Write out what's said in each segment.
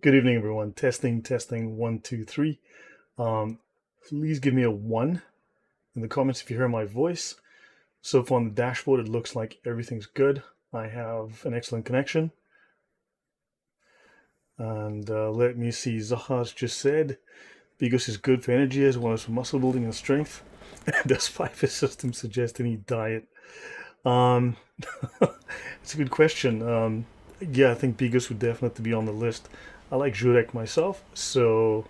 Good evening, everyone. Testing, testing, one, two, three. Um, Please give me a one in the comments if you hear my voice. So far on the dashboard, it looks like everything's good. I have an excellent connection. And let me see. Zahar's just said Bigos is good for energy as well as for muscle building and strength. Does fiber system suggest any diet? Um, it's a good question. Yeah, I think Bigos would definitely be on the list. I like Jurek myself, so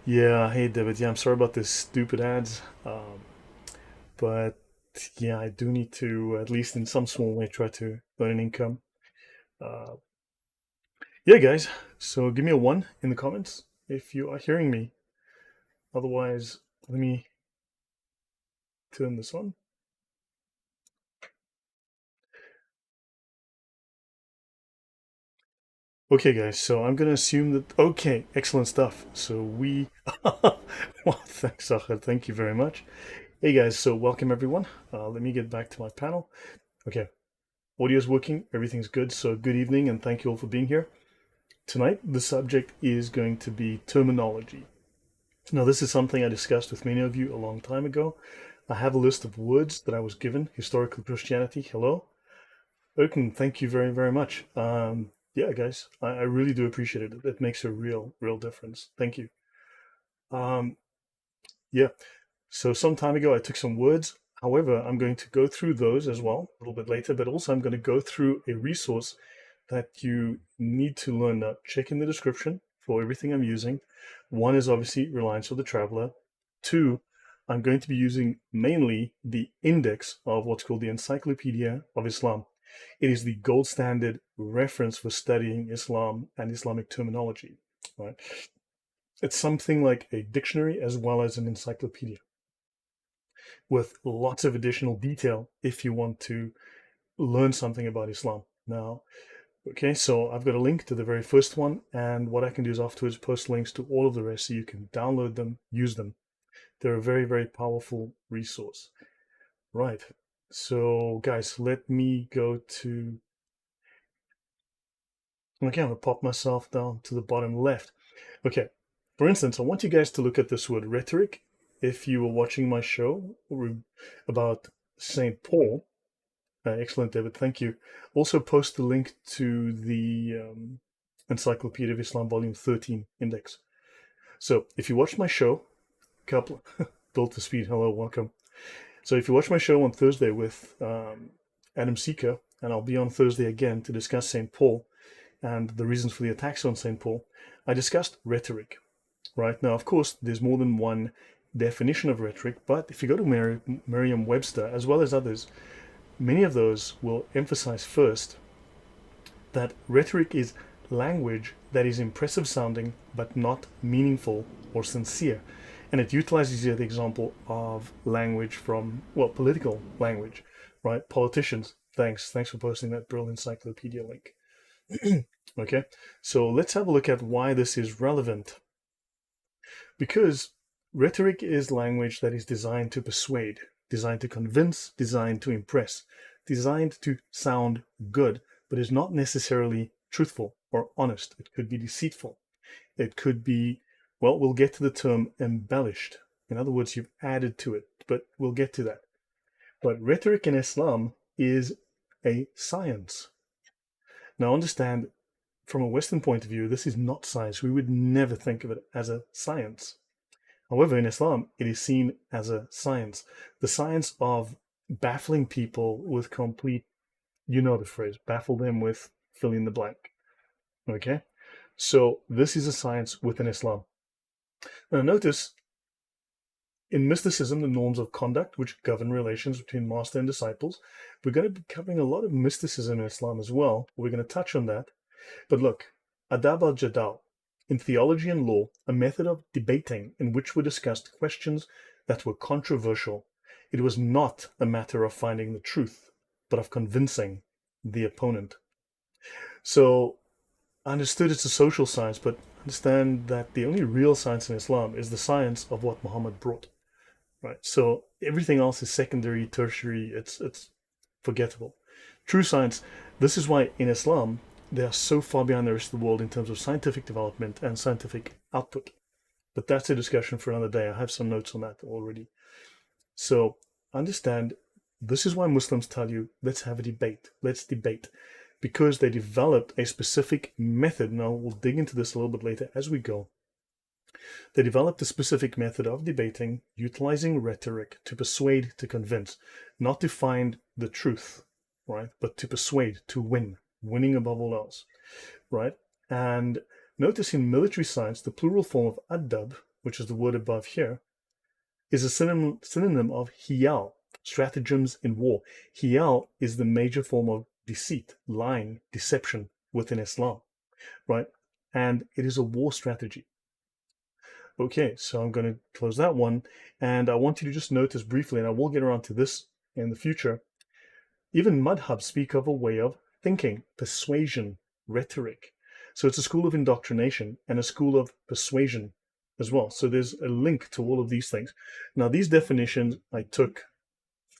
yeah, hey David. Yeah, I'm sorry about this stupid ads. But yeah, I do need to, at least in some small way, try to earn an income. Uh, yeah, guys. So give me a one in the comments if you are hearing me. Otherwise, let me turn this on. Okay, guys. So I'm gonna assume that. Okay, excellent stuff. So we. Well, thanks, Sachar. Thank you very much. Hey, guys. So welcome everyone. Let me get back to my panel. Okay, audio's working. Everything's good. So good evening, and thank you all for being here. Tonight, the subject is going to be terminology. Now, this is something I discussed with many of you a long time ago. I have a list of words that I was given. Historical Christianity, hello. Oaken, thank you very, very much. Yeah, guys, I really do appreciate it. It makes a real difference. Thank you. Um, yeah, so some time ago, I took some words. However, I'm going to go through those as well a little bit later, but also I'm going to go through a resource that you need to learn. Check in the description for everything I'm using. One is obviously Reliance for the Traveler. Two, I'm going to be using mainly the index of what's called the Encyclopedia of Islam. It is the gold standard reference for studying Islam and Islamic terminology. Right? It's something like a dictionary as well as an encyclopedia with lots of additional detail if you want to learn something about Islam. Now, okay, so I've got a link to the very first one, and what I can do is afterwards post links to all of the rest so you can download them, use them. They're a very powerful resource. Right. So, guys, let me go to. Okay, I'm gonna pop myself down to the bottom left. Okay, for instance, I want you guys to look at this word rhetoric. If you were watching my show about St. Paul, excellent, David. Thank you. Also, post the link to the Encyclopedia of Islam, Volume 13 index. So, if you watched my show, couple built to speed. Hello, welcome. So, if you watch my show on Thursday with Adam Seeker, and I'll be on Thursday again to discuss St. Paul and the reasons for the attacks on St. Paul, I discussed rhetoric. Right now, of course, there's more than one definition of rhetoric, but if you go to Merriam-Webster, as well as others, many of those will emphasize first that rhetoric is language that is impressive sounding but not meaningful or sincere. And it utilizes here the example of language from, well, political language, right? Politicians. Thanks for posting that Brill Encyclopedia link. Okay, so let's have a look at why this is relevant. Because rhetoric is language that is designed to persuade, designed to convince, designed to impress, designed to sound good, but is not necessarily truthful or honest. It could be deceitful. It could be, well, we'll get to the term embellished. In other words, you've added to it, but we'll get to that. But rhetoric in Islam is a science. Now, understand, from a Western point of view, this is not science. We would never think of it as a science. However, in Islam, it is seen as a science. The science of baffling people with complete, you know the phrase, baffle them with fill in the blank. Okay? So this is a science within Islam. Now notice, in mysticism, the norms of conduct which govern relations between master and disciples, we're going to be covering a lot of mysticism in Islam as well. We're going to touch on that. But look, adab al-jadal, in theology and law, a method of debating in which were discussed questions that were controversial. It was not a matter of finding the truth, but of convincing the opponent. So I understood it's a social science, but understand that the only real science in Islam is the science of what Muhammad brought. Right? So everything else is secondary, tertiary, it's forgettable. True science, this is why in Islam, they are so far behind the rest of the world in terms of scientific development and scientific output. But that's a discussion for another day. I have some notes on that already. So understand, this is why Muslims tell you, let's have a debate. Let's debate. Because they developed a specific method. Now, we'll dig into this a little bit later as we go. They developed a specific method of debating, utilizing rhetoric to persuade, to convince, not to find the truth, right? But to persuade, to win, winning above all else, right? And notice in military science, the plural form of adab, which is the word above here, is a synonym of hiyal, stratagems in war. Hiyal is the major form of deceit, lying, deception within Islam, right? And it is a war strategy. Okay, so I'm going to close that one. And I want you to just notice briefly, and I will get around to this in the future, even madhabs speak of a way of thinking, persuasion, rhetoric. So it's a school of indoctrination and a school of persuasion as well. So there's a link to all of these things. Now, these definitions I took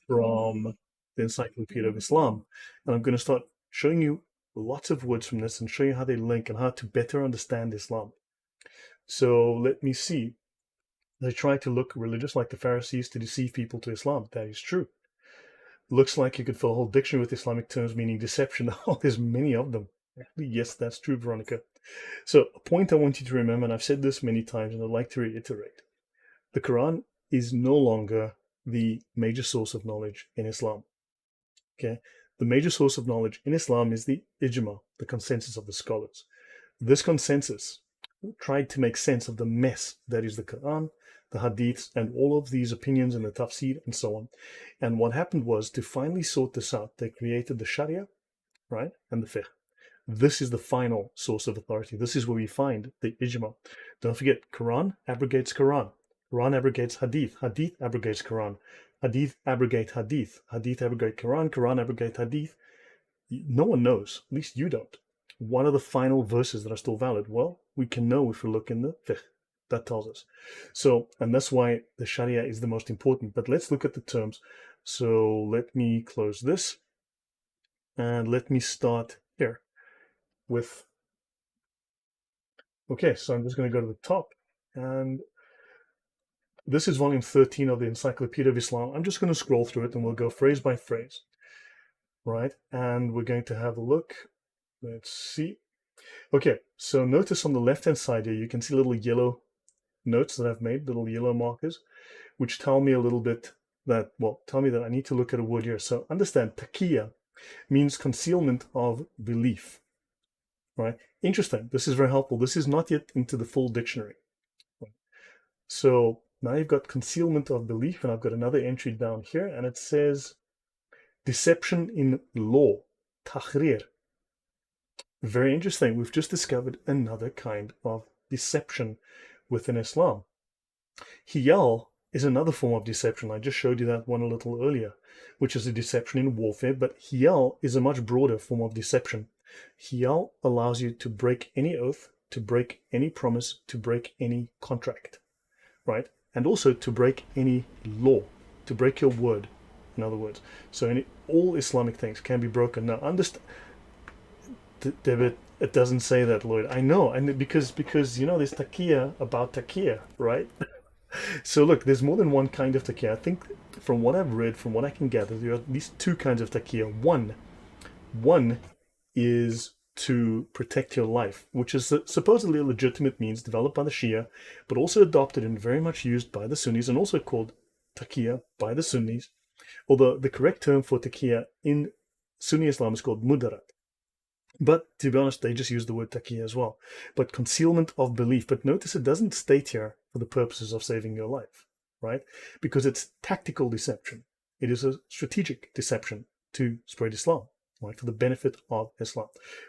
from the Encyclopedia of Islam, and I'm going to start showing you lots of words from this and show you how they link and how to better understand Islam. So let me see. They try to look religious like the Pharisees to deceive people to Islam. That is true. Looks like you could fill a whole dictionary with Islamic terms meaning deception. Oh, there's many of them. Yes, that's true, Veronica. So a point I want you to remember, and I've said this many times and I'd like to reiterate. The Quran is no longer the major source of knowledge in Islam. Okay? The major source of knowledge in Islam is the ijma, the consensus of the scholars. This consensus tried to make sense of the mess that is the Quran, the hadiths, and all of these opinions and the tafsir and so on. And what happened was, to finally sort this out, they created the Sharia, right, and the fiqh. This is the final source of authority. This is where we find the ijma. Don't forget, Quran abrogates Quran. Quran abrogates hadith. Hadith abrogates Quran. Hadith abrogate hadith. Hadith abrogate Quran. Quran abrogate hadith. No one knows, at least you don't. What are the final verses that are still valid? Well, we can know if we look in the fiqh. That tells us. So, and that's why the Sharia is the most important. But let's look at the terms. So let me close this. And let me start here with, okay, so I'm just going to go to the top. And this is volume 13 of the Encyclopedia of Islam. I'm just going to scroll through it and we'll go phrase by phrase. Right? And we're going to have a look. Let's see. Okay, so notice on the left-hand side here, you can see little yellow notes that I've made, little yellow markers, which tell me a little bit that, well, tell me that I need to look at a word here. So understand, taqiyya means concealment of belief, right? Interesting. This is very helpful. This is not yet into the full dictionary. Right? So now you've got concealment of belief, and I've got another entry down here, and it says deception in law, tahrir. Very interesting. We've just discovered another kind of deception within Islam. Hiyal is another form of deception. I just showed you that one a little earlier, which is a deception in warfare, but hiyal is a much broader form of deception. Hiyal allows you to break any oath, to break any promise, to break any contract, right? And also to break any law, to break your word, in other words. So all Islamic things can be broken. Now, understand, David, it doesn't say that, Lloyd. I know, and because you know, there's taqiyya about taqiyya, right? So look, there's more than one kind of taqiyya. I think from what I've read, from what I can gather, there are at least two kinds of taqiyya. One is to protect your life, which is supposedly a legitimate means developed by the Shia, but also adopted and very much used by the Sunnis, and also called taqiyya by the Sunnis. Although the correct term for taqiyya in Sunni Islam is called mudarat. But to be honest, they just use the word taqiyya as well. But concealment of belief. But notice it doesn't state here for the purposes of saving your life, right? Because it's tactical deception. It is a strategic deception to spread Islam, right? For the benefit of Islam.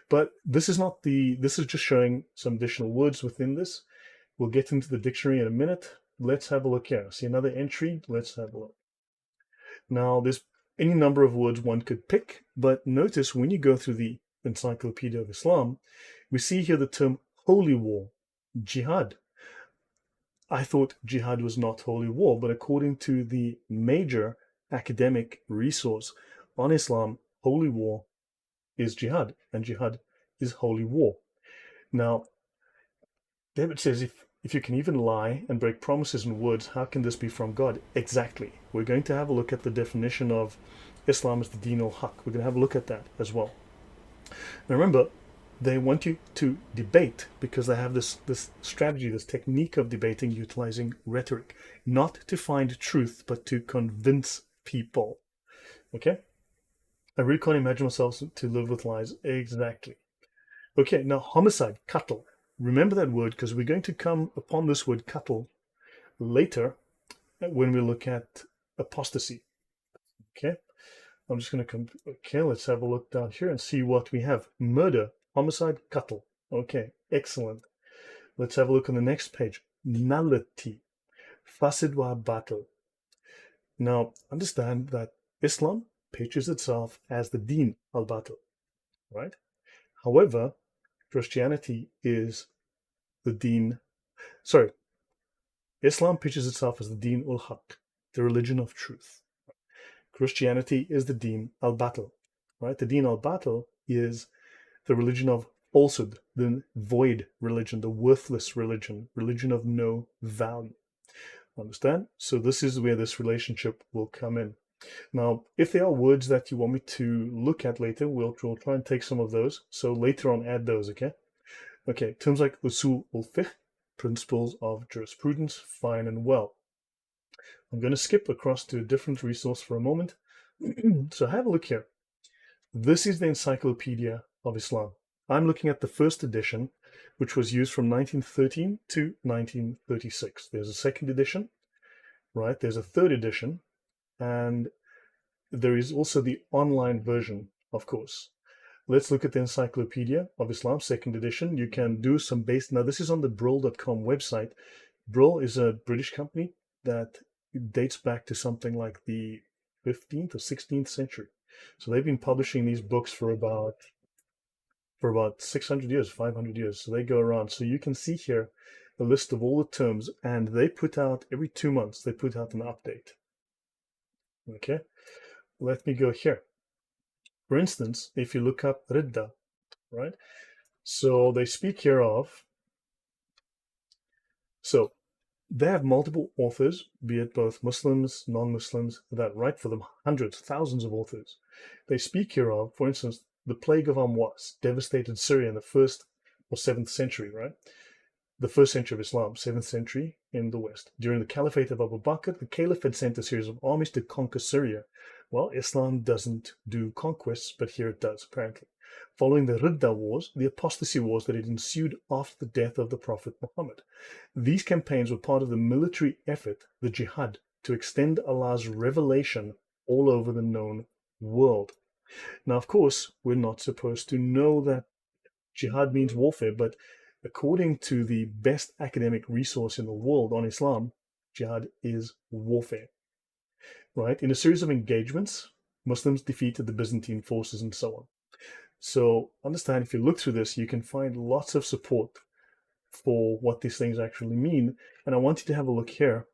But this is just showing some additional words within this. We'll get into the dictionary in a minute. Let's have a look here. See another entry? Let's have a look. Now, there's any number of words one could pick, but notice when you go through the Encyclopedia of Islam, we see here the term holy war, jihad. I thought jihad was not holy war, but according to the major academic resource on Islam, holy war is jihad, and jihad is holy war. Now, David says, if you can even lie and break promises and words, how can this be from God? Exactly. We're going to have a look at the definition of Islam as the Deen al-Haq. We're going to have a look at that as well. Now remember, they want you to debate because they have this strategy, this technique of debating utilizing rhetoric, not to find truth, but to convince people. Okay? I really can't imagine myself to live with lies. Exactly. Okay, now homicide, qatl. Remember that word because we're going to come upon this word qatl later when we look at apostasy. Okay, I'm just going to come. Okay, let's have a look down here and see what we have. Murder, homicide, qatl. Okay, excellent. Let's have a look on the next page. Nullity, fasid wa batil. Now, understand that Islam pictures itself as the Deen al-Batil, right? However, Christianity is the Deen, sorry, Islam pictures itself as the Deen ul-Haq, the religion of truth. Christianity is the Deen al-Batil, right? The Deen al-Batil is the religion of falsehood, the void religion, the worthless religion, religion of no value. Understand? So this is where this relationship will come in. Now, if there are words that you want me to look at later, we'll try and take some of those. So later on, add those, okay? Okay, terms like usul al-fiqh, principles of jurisprudence, fine and well. I'm going to skip across to a different resource for a moment. So have a look here. This is the Encyclopedia of Islam. I'm looking at the first edition, which was used from 1913 to 1936. There's a second edition, right? There's a third edition, and there is also the online version, of course. Let's look at the Encyclopedia of Islam, second edition. You can do some base. Now, this is on the Brill.com website. Brill is a British company that dates back to something like the 15th or 16th century. So they've been publishing these books for about 600 years, 500 years. So they go around. So you can see here a list of all the terms, and they put out every 2 months, they put out an update. Okay, let me go here. For instance, if you look up Ridda, right? So they speak here of, so they have multiple authors, be it both Muslims, non-Muslims, that write for them, hundreds, thousands of authors. They speak here of, for instance, the plague of Amwas devastated Syria in the 1st or 7th century, right? The 1st century of Islam, 7th century in the West. During the Caliphate of Abu Bakr, the Caliph had sent a series of armies to conquer Syria. Well, Islam doesn't do conquests, but here it does, apparently. Following the Ridda wars, the apostasy wars that had ensued after the death of the Prophet Muhammad. These campaigns were part of the military effort, the jihad, to extend Allah's revelation all over the known world. Now, of course, we're not supposed to know that jihad means warfare, but according to the best academic resource in the world on Islam, jihad is warfare. Right? In a series of engagements, Muslims defeated the Byzantine forces and so on. So understand, if you look through this, you can find lots of support for what these things actually mean. And I want you to have a look here.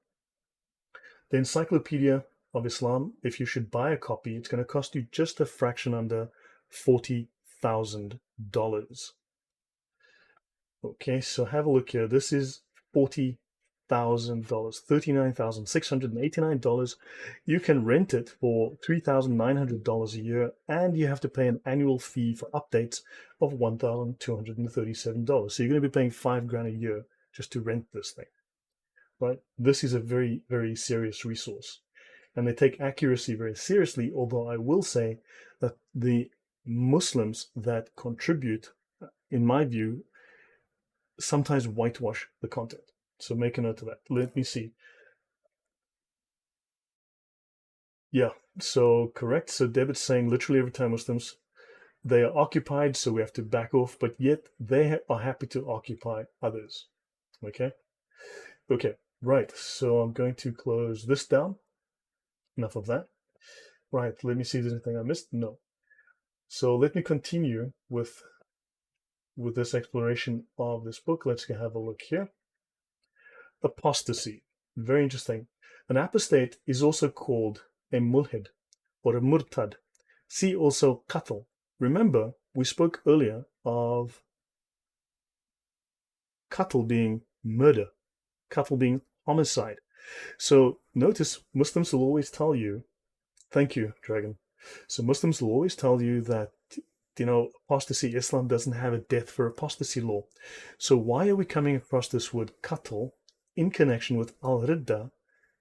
The Encyclopedia of Islam, if you should buy a copy, it's going to cost you just a fraction under $40,000. Okay, so have a look here. This is $40,000, $39,689. You can rent it for $3,900 a year, and you have to pay an annual fee for updates of $1,237. So you're going to be paying $5,000 a year just to rent this thing, right? This is a very, very serious resource, and they take accuracy very seriously, although I will say that the Muslims that contribute, in my view, sometimes whitewash the content. So make a note of that. Let me see. Yeah, so correct. So David's saying literally every time Muslims, they are occupied, so we have to back off, but yet they are happy to occupy others. Okay? Okay, right. So I'm going to close this down. Enough of that. Right, let me see if there's anything I missed. No. So let me continue with this exploration of this book. Let's have a look here. Apostasy. Very interesting. An apostate is also called a mulhid or a murtad. See also qatl. Remember, we spoke earlier of qatl being murder, qatl being homicide. So notice Muslims will always tell you, thank you, Dragon. So Muslims will always tell you that, apostasy, Islam doesn't have a death for apostasy law. So why are we coming across this word qatl in connection with al-ridda,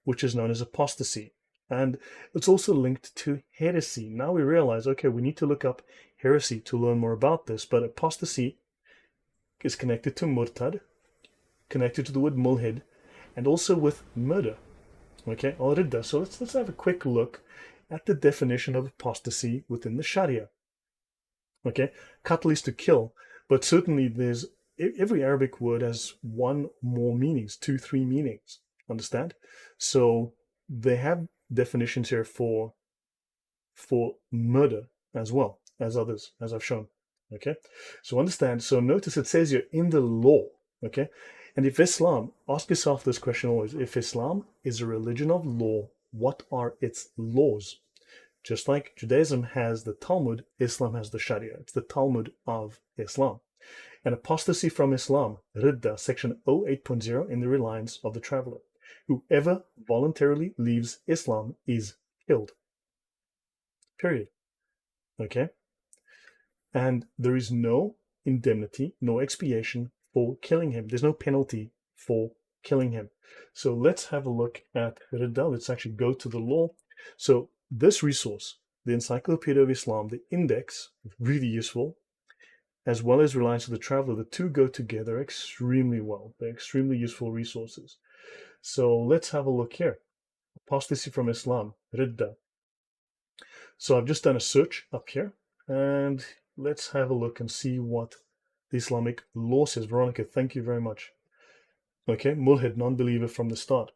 which is known as apostasy? And it's also linked to heresy. Now we realize, okay, we need to look up heresy to learn more about this, but apostasy is connected to murtad, connected to the word mulhid, and also with murder. Okay, al-ridda. So let's have a quick look at the definition of apostasy within the Sharia. Okay, qatl is to kill, but certainly there's every Arabic word has one more meanings, 2, 3 meanings. Understand? So they have definitions here for murder as well as others, as I've shown. Okay, so understand. So notice it says here in the law. Okay, and if Islam, ask yourself this question always: if Islam is a religion of law, what are its laws? Just like Judaism has the Talmud, Islam has the Sharia. It's the Talmud of Islam. And apostasy from Islam, Ridda, section 08.0 in the reliance of the traveler. Whoever voluntarily leaves Islam is killed. Period. Okay? And there is no indemnity, no expiation for killing him. There's no penalty for killing him. So let's have a look at Ridda. Let's actually go to the law. So this resource, the Encyclopedia of Islam, the index, really useful, as well as Reliance of the Traveler. The two go together extremely well. They're extremely useful resources. So let's have a look here. Apostasy from Islam, Ridda. So I've just done a search up here, and let's have a look and see what the Islamic law says. Veronica, thank you very much. Okay, mulhid, non-believer from the start.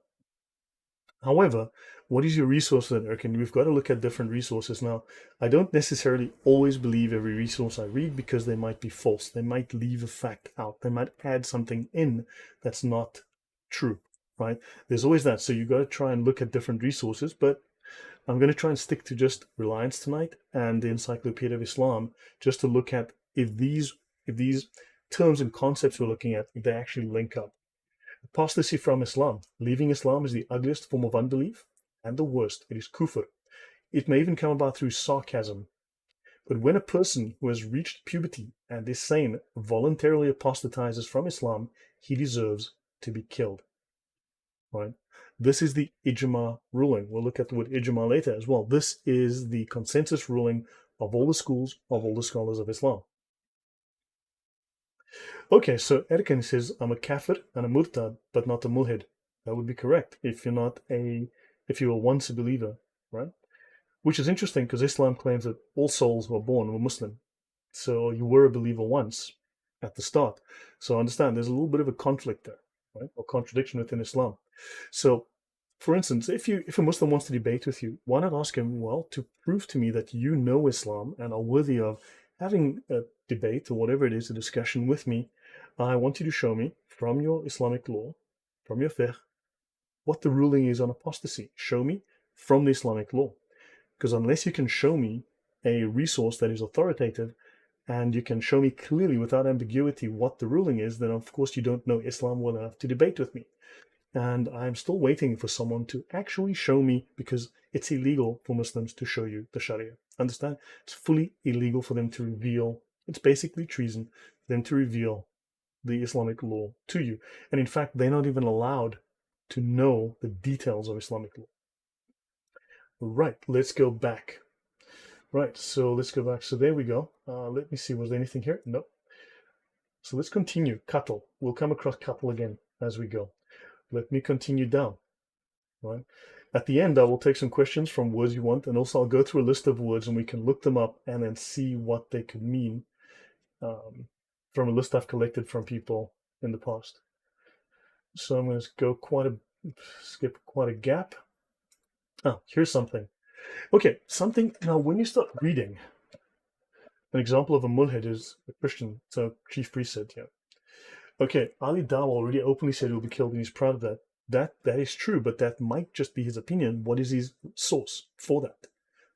However, what is your resource then, Erkin? We've got to look at different resources. Now, I don't necessarily always believe every resource I read because they might be false. They might leave a fact out. They might add something in that's not true, right? There's always that. So you've got to try and look at different resources, but I'm going to try and stick to just Reliance tonight and the Encyclopedia of Islam, just to look at if these terms and concepts we're looking at, if they actually link up. Apostasy from Islam. Leaving Islam is the ugliest form of unbelief and the worst. It is kufr. It may even come about through sarcasm. But when a person who has reached puberty and is sane voluntarily apostatizes from Islam, he deserves to be killed. Right? This is the ijma ruling. We'll look at the word ijma later as well. This is the consensus ruling of all the schools, of all the scholars of Islam. Okay, so Erkan says, I'm a kafir and a murtad, but not a mulhid. That would be correct if you were once a believer, right? Which is interesting because Islam claims that all souls who are born were Muslim. So you were a believer once at the start. So understand, there's a little bit of a conflict there, right? Or contradiction within Islam. So, for instance, if a Muslim wants to debate with you, why not ask him, well, to prove to me that you know Islam and are worthy of having a debate or whatever it is, a discussion with me, I want you to show me from your Islamic law, from your fiqh, what the ruling is on apostasy. Show me from the Islamic law. Because unless you can show me a resource that is authoritative and you can show me clearly without ambiguity what the ruling is, then of course you don't know Islam well enough to debate with me. And I'm still waiting for someone to actually show me, because it's illegal for Muslims to show you the Sharia. Understand? It's fully illegal for them to reveal, it's basically treason for them to reveal the Islamic law to you. And in fact, they're not even allowed to know the details of Islamic law. Right, let's go back. Right, so let's go back. So there we go. Let me see, was there anything here? No. So let's continue. Qatl. We'll come across qatl again as we go. Let me continue down. Right. At the end, I will take some questions from words you want, and also I'll go through a list of words and we can look them up and then see what they could mean from a list I've collected from people in the past. So I'm going to go skip quite a gap. Oh, here's something. Okay, something. Now, when you start reading, an example of a mulhid is a Christian, so chief priest said, yeah. Okay, Ali Dawah already openly said he will be killed and he's proud of that. That is true, but that might just be his opinion. What is his source for that?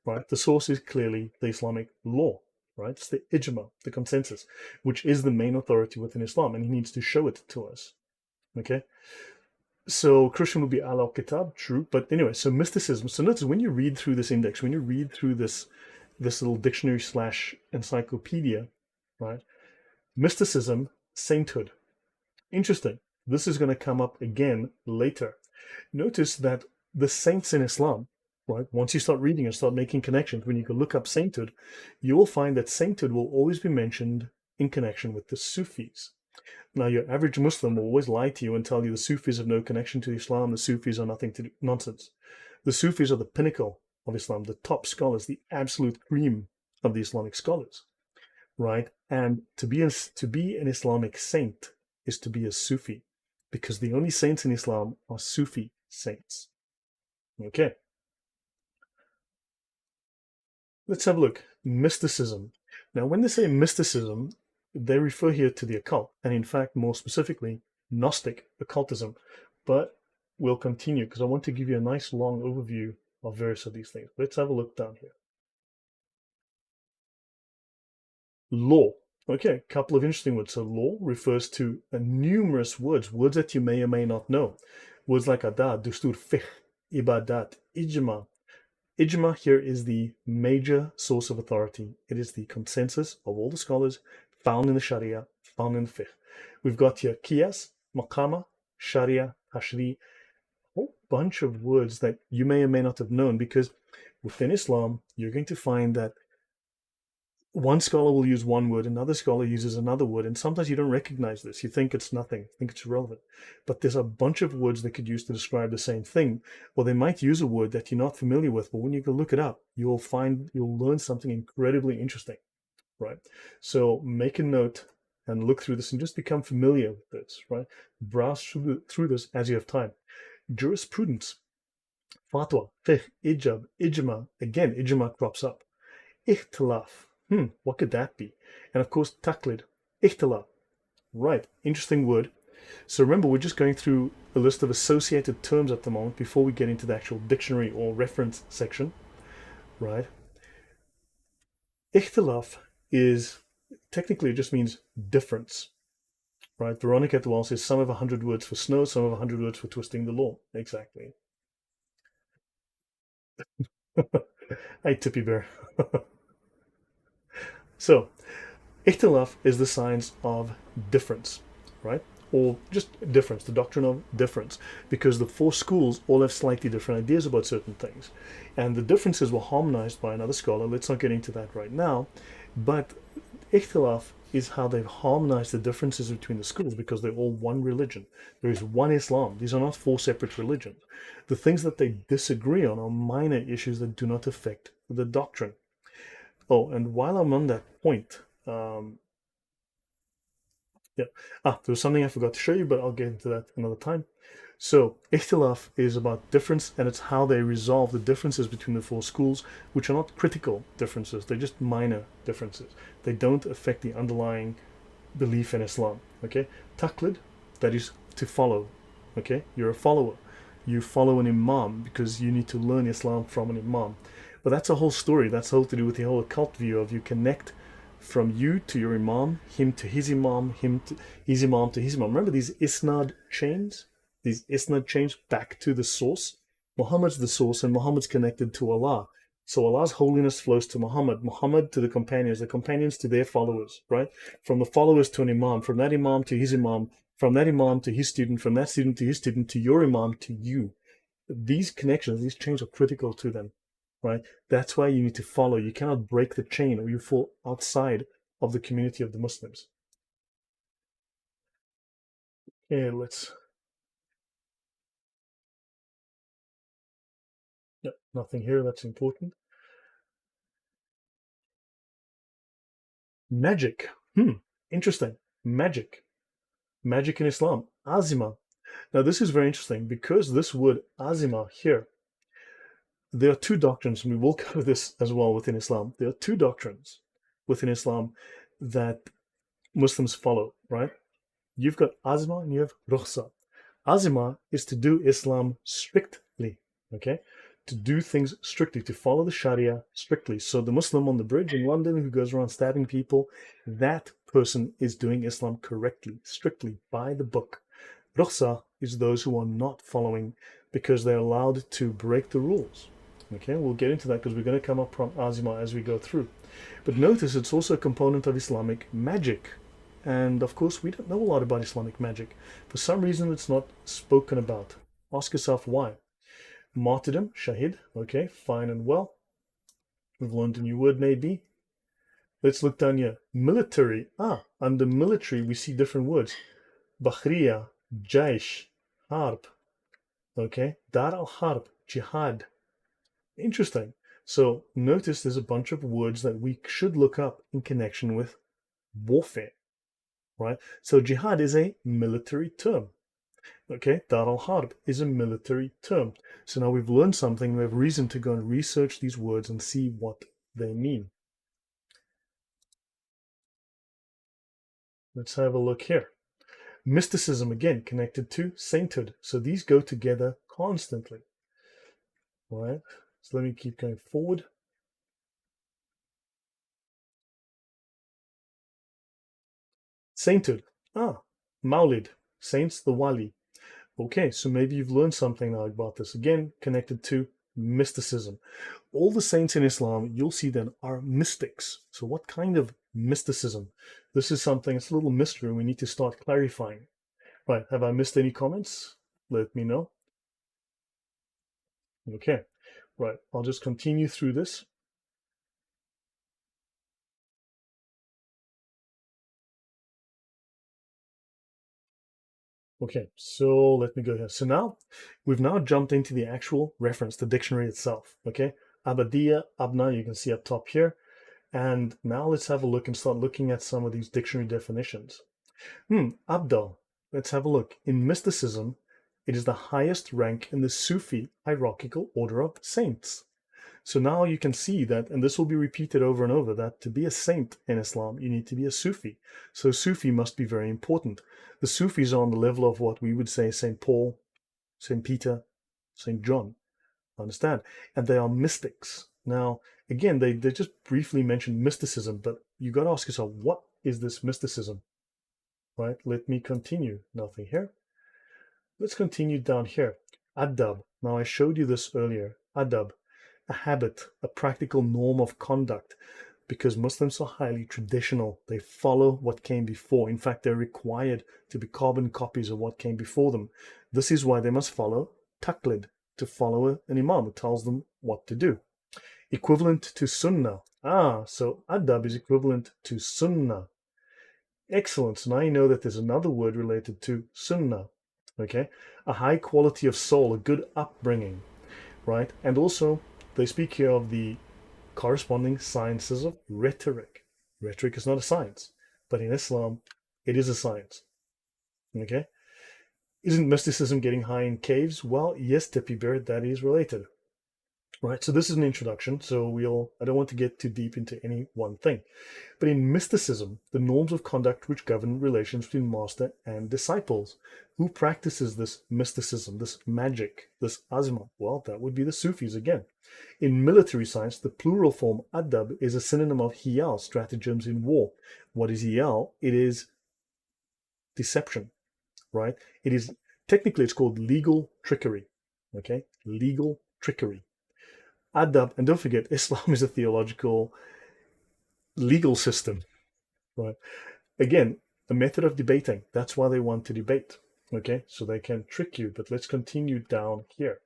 Right? The source is clearly the Islamic law. right? It's the ijma, the consensus, which is the main authority within Islam, and he needs to show it to us. Okay? So Christian would be al kitab, true. But anyway, so mysticism. So notice when you read through this index, when you read through this little dictionary / encyclopedia, right? Mysticism, sainthood. Interesting. This is going to come up again later. Notice that the saints in Islam, right? Once you start reading and start making connections, when you can look up sainthood, you will find that sainthood will always be mentioned in connection with the Sufis. Now, your average Muslim will always lie to you and tell you the Sufis have no connection to Islam, the Sufis are nothing to do. Nonsense. The Sufis are the pinnacle of Islam, the top scholars, the absolute cream of the Islamic scholars, right? And to be an Islamic saint is to be a Sufi, because the only saints in Islam are Sufi saints. Okay. Let's have a look. Mysticism. Now, when they say mysticism, they refer here to the occult, and in fact, more specifically, Gnostic occultism. But we'll continue because I want to give you a nice long overview of various of these things. Let's have a look down here. Law. Okay, a couple of interesting words. So law refers to numerous words that you may or may not know. Words like adat, dustur, fiqh, ibadat, ijma. Ijma here is the major source of authority. It is the consensus of all the scholars found in the Sharia, found in the fiqh. We've got here qiyas, maqama, Sharia, tashri, a whole bunch of words that you may or may not have known, because within Islam, you're going to find that one scholar will use one word, another scholar uses another word, and sometimes you don't recognize this. You think it's nothing, you think it's irrelevant. But there's a bunch of words they could use to describe the same thing, or they might use a word that you're not familiar with, but when you go look it up, you'll learn something incredibly interesting, right? So make a note and look through this and just become familiar with this, right? Browse through this as you have time. Jurisprudence, fatwa, fiqh, ijab, ijma. Again, ijma crops up. Ikhtilaf. What could that be? And of course, taqlid, ikhtilaf. Right, interesting word. So remember, we're just going through a list of associated terms at the moment before we get into the actual dictionary or reference section, right? Ikhtilaf is, technically, it just means difference, right? Veronica at the wall says some have 100 words for snow, some have 100 words for twisting the law. Exactly. Hey, Tippy Bear. So, Ikhtilaf is the science of difference, right? Or just difference, the doctrine of difference, because the four schools all have slightly different ideas about certain things. And the differences were harmonized by another scholar. Let's not get into that right now. But Ikhtilaf is how they've harmonized the differences between the schools, because they're all one religion. There is one Islam. These are not four separate religions. The things that they disagree on are minor issues that do not affect the doctrine. Oh, and while I'm on that point, there was something I forgot to show you, but I'll get into that another time. So, ikhtilaf is about difference, and it's how they resolve the differences between the four schools, which are not critical differences. They're just minor differences. They don't affect the underlying belief in Islam. Okay, taqlid, that is to follow. Okay, you're a follower. You follow an imam because you need to learn Islam from an imam. But that's a whole story. That's all to do with the whole occult view of you connect from you to your imam, him to his imam, him to his imam to his imam. Remember these isnad chains? These isnad chains back to the source. Muhammad's the source, and Muhammad's connected to Allah. So Allah's holiness flows to Muhammad, Muhammad to the companions to their followers, right? From the followers to an imam, from that imam to his imam, from that imam to his student, from that student to his student, to your imam, to you. These connections, these chains are critical to them. Right? That's why you need to follow. You cannot break the chain or you fall outside of the community of the Muslims. Okay, nothing here that's important. Magic. Interesting. Magic in Islam. Azima. Now this is very interesting because this word azima here, there are two doctrines, and we will cover this as well within Islam. There are two doctrines within Islam that Muslims follow, right? You've got azma and you have rukhsa. Azima is to do Islam strictly, okay? to do things strictly, to follow the Sharia strictly. So the Muslim on the bridge in London who goes around stabbing people, that person is doing Islam correctly, strictly, by the book. Rukhsa is those who are not following because they're allowed to break the rules. Okay, we'll get into that because we're going to come up from Azima as we go through. But notice it's also a component of Islamic magic. And of course, we don't know a lot about Islamic magic. For some reason, it's not spoken about. Ask yourself why. Martyrdom, shahid, okay, fine and well. We've learned a new word, maybe. Let's look down here. Military. Under military, we see different words. Bakhriya, Jaish, Harb. Okay, Dar al-Harb, Jihad. Interesting. So notice there's a bunch of words that we should look up in connection with warfare, right? So jihad is a military term. Okay, Dar al-Harb is a military term. So now we've learned something. We have reason to go and research these words and see what they mean. Let's have a look here. Mysticism, again, connected to sainthood. So these go together constantly. All right, so let me keep going forward. Sainthood. Maulid. Saints, the Wali. Okay, so maybe you've learned something now about this. Again, connected to mysticism. All the saints in Islam, you'll see then, are mystics. So what kind of mysticism? This is something, it's a little mystery we need to start clarifying. Right, have I missed any comments? Let me know. Okay, right, I'll just continue through this. Okay, so let me go here. So now, we've now jumped into the actual reference, the dictionary itself, okay? Abadiya, Abna, you can see up top here. And now let's have a look and start looking at some of these dictionary definitions. Abdal, let's have a look. In mysticism, it is the highest rank in the Sufi hierarchical order of saints. So now you can see that, and this will be repeated over and over, that to be a saint in Islam, you need to be a Sufi. So Sufi must be very important. The Sufis are on the level of what we would say St. Paul, St. Peter, St. John. Understand? And they are mystics. Now, again, they just briefly mentioned mysticism, but you got to ask yourself, what is this mysticism? Right? Let me continue. Nothing here. Let's continue down here. Adab. Now, I showed you this earlier. Adab. A habit, a practical norm of conduct, because Muslims are highly traditional. They follow what came before. In fact, they're required to be carbon copies of what came before them. This is why they must follow taqlid, to follow an imam who tells them what to do. Equivalent to sunnah. So adab is equivalent to sunnah. Excellent. So now you know that there's another word related to sunnah. Okay, a high quality of soul, a good upbringing, right? And also, they speak here of the corresponding sciences of rhetoric. Rhetoric is not a science, but in Islam, it is a science. Okay? Isn't mysticism getting high in caves? Well, yes, Tippy Bear, that is related. Right, so this is an introduction, so I don't want to get too deep into any one thing. But in mysticism, the norms of conduct which govern relations between master and disciples. Who practices this mysticism, this magic, this azma? Well, that would be the Sufis again. In military science, the plural form adab is a synonym of hiyal, stratagems in war. What is hiyal? It is deception, right? It is, technically it's called legal trickery, okay? Legal trickery. Adab, and don't forget, Islam is a theological legal system, right? Again, a method of debating. That's why they want to debate, okay? So they can trick you, but let's continue down here.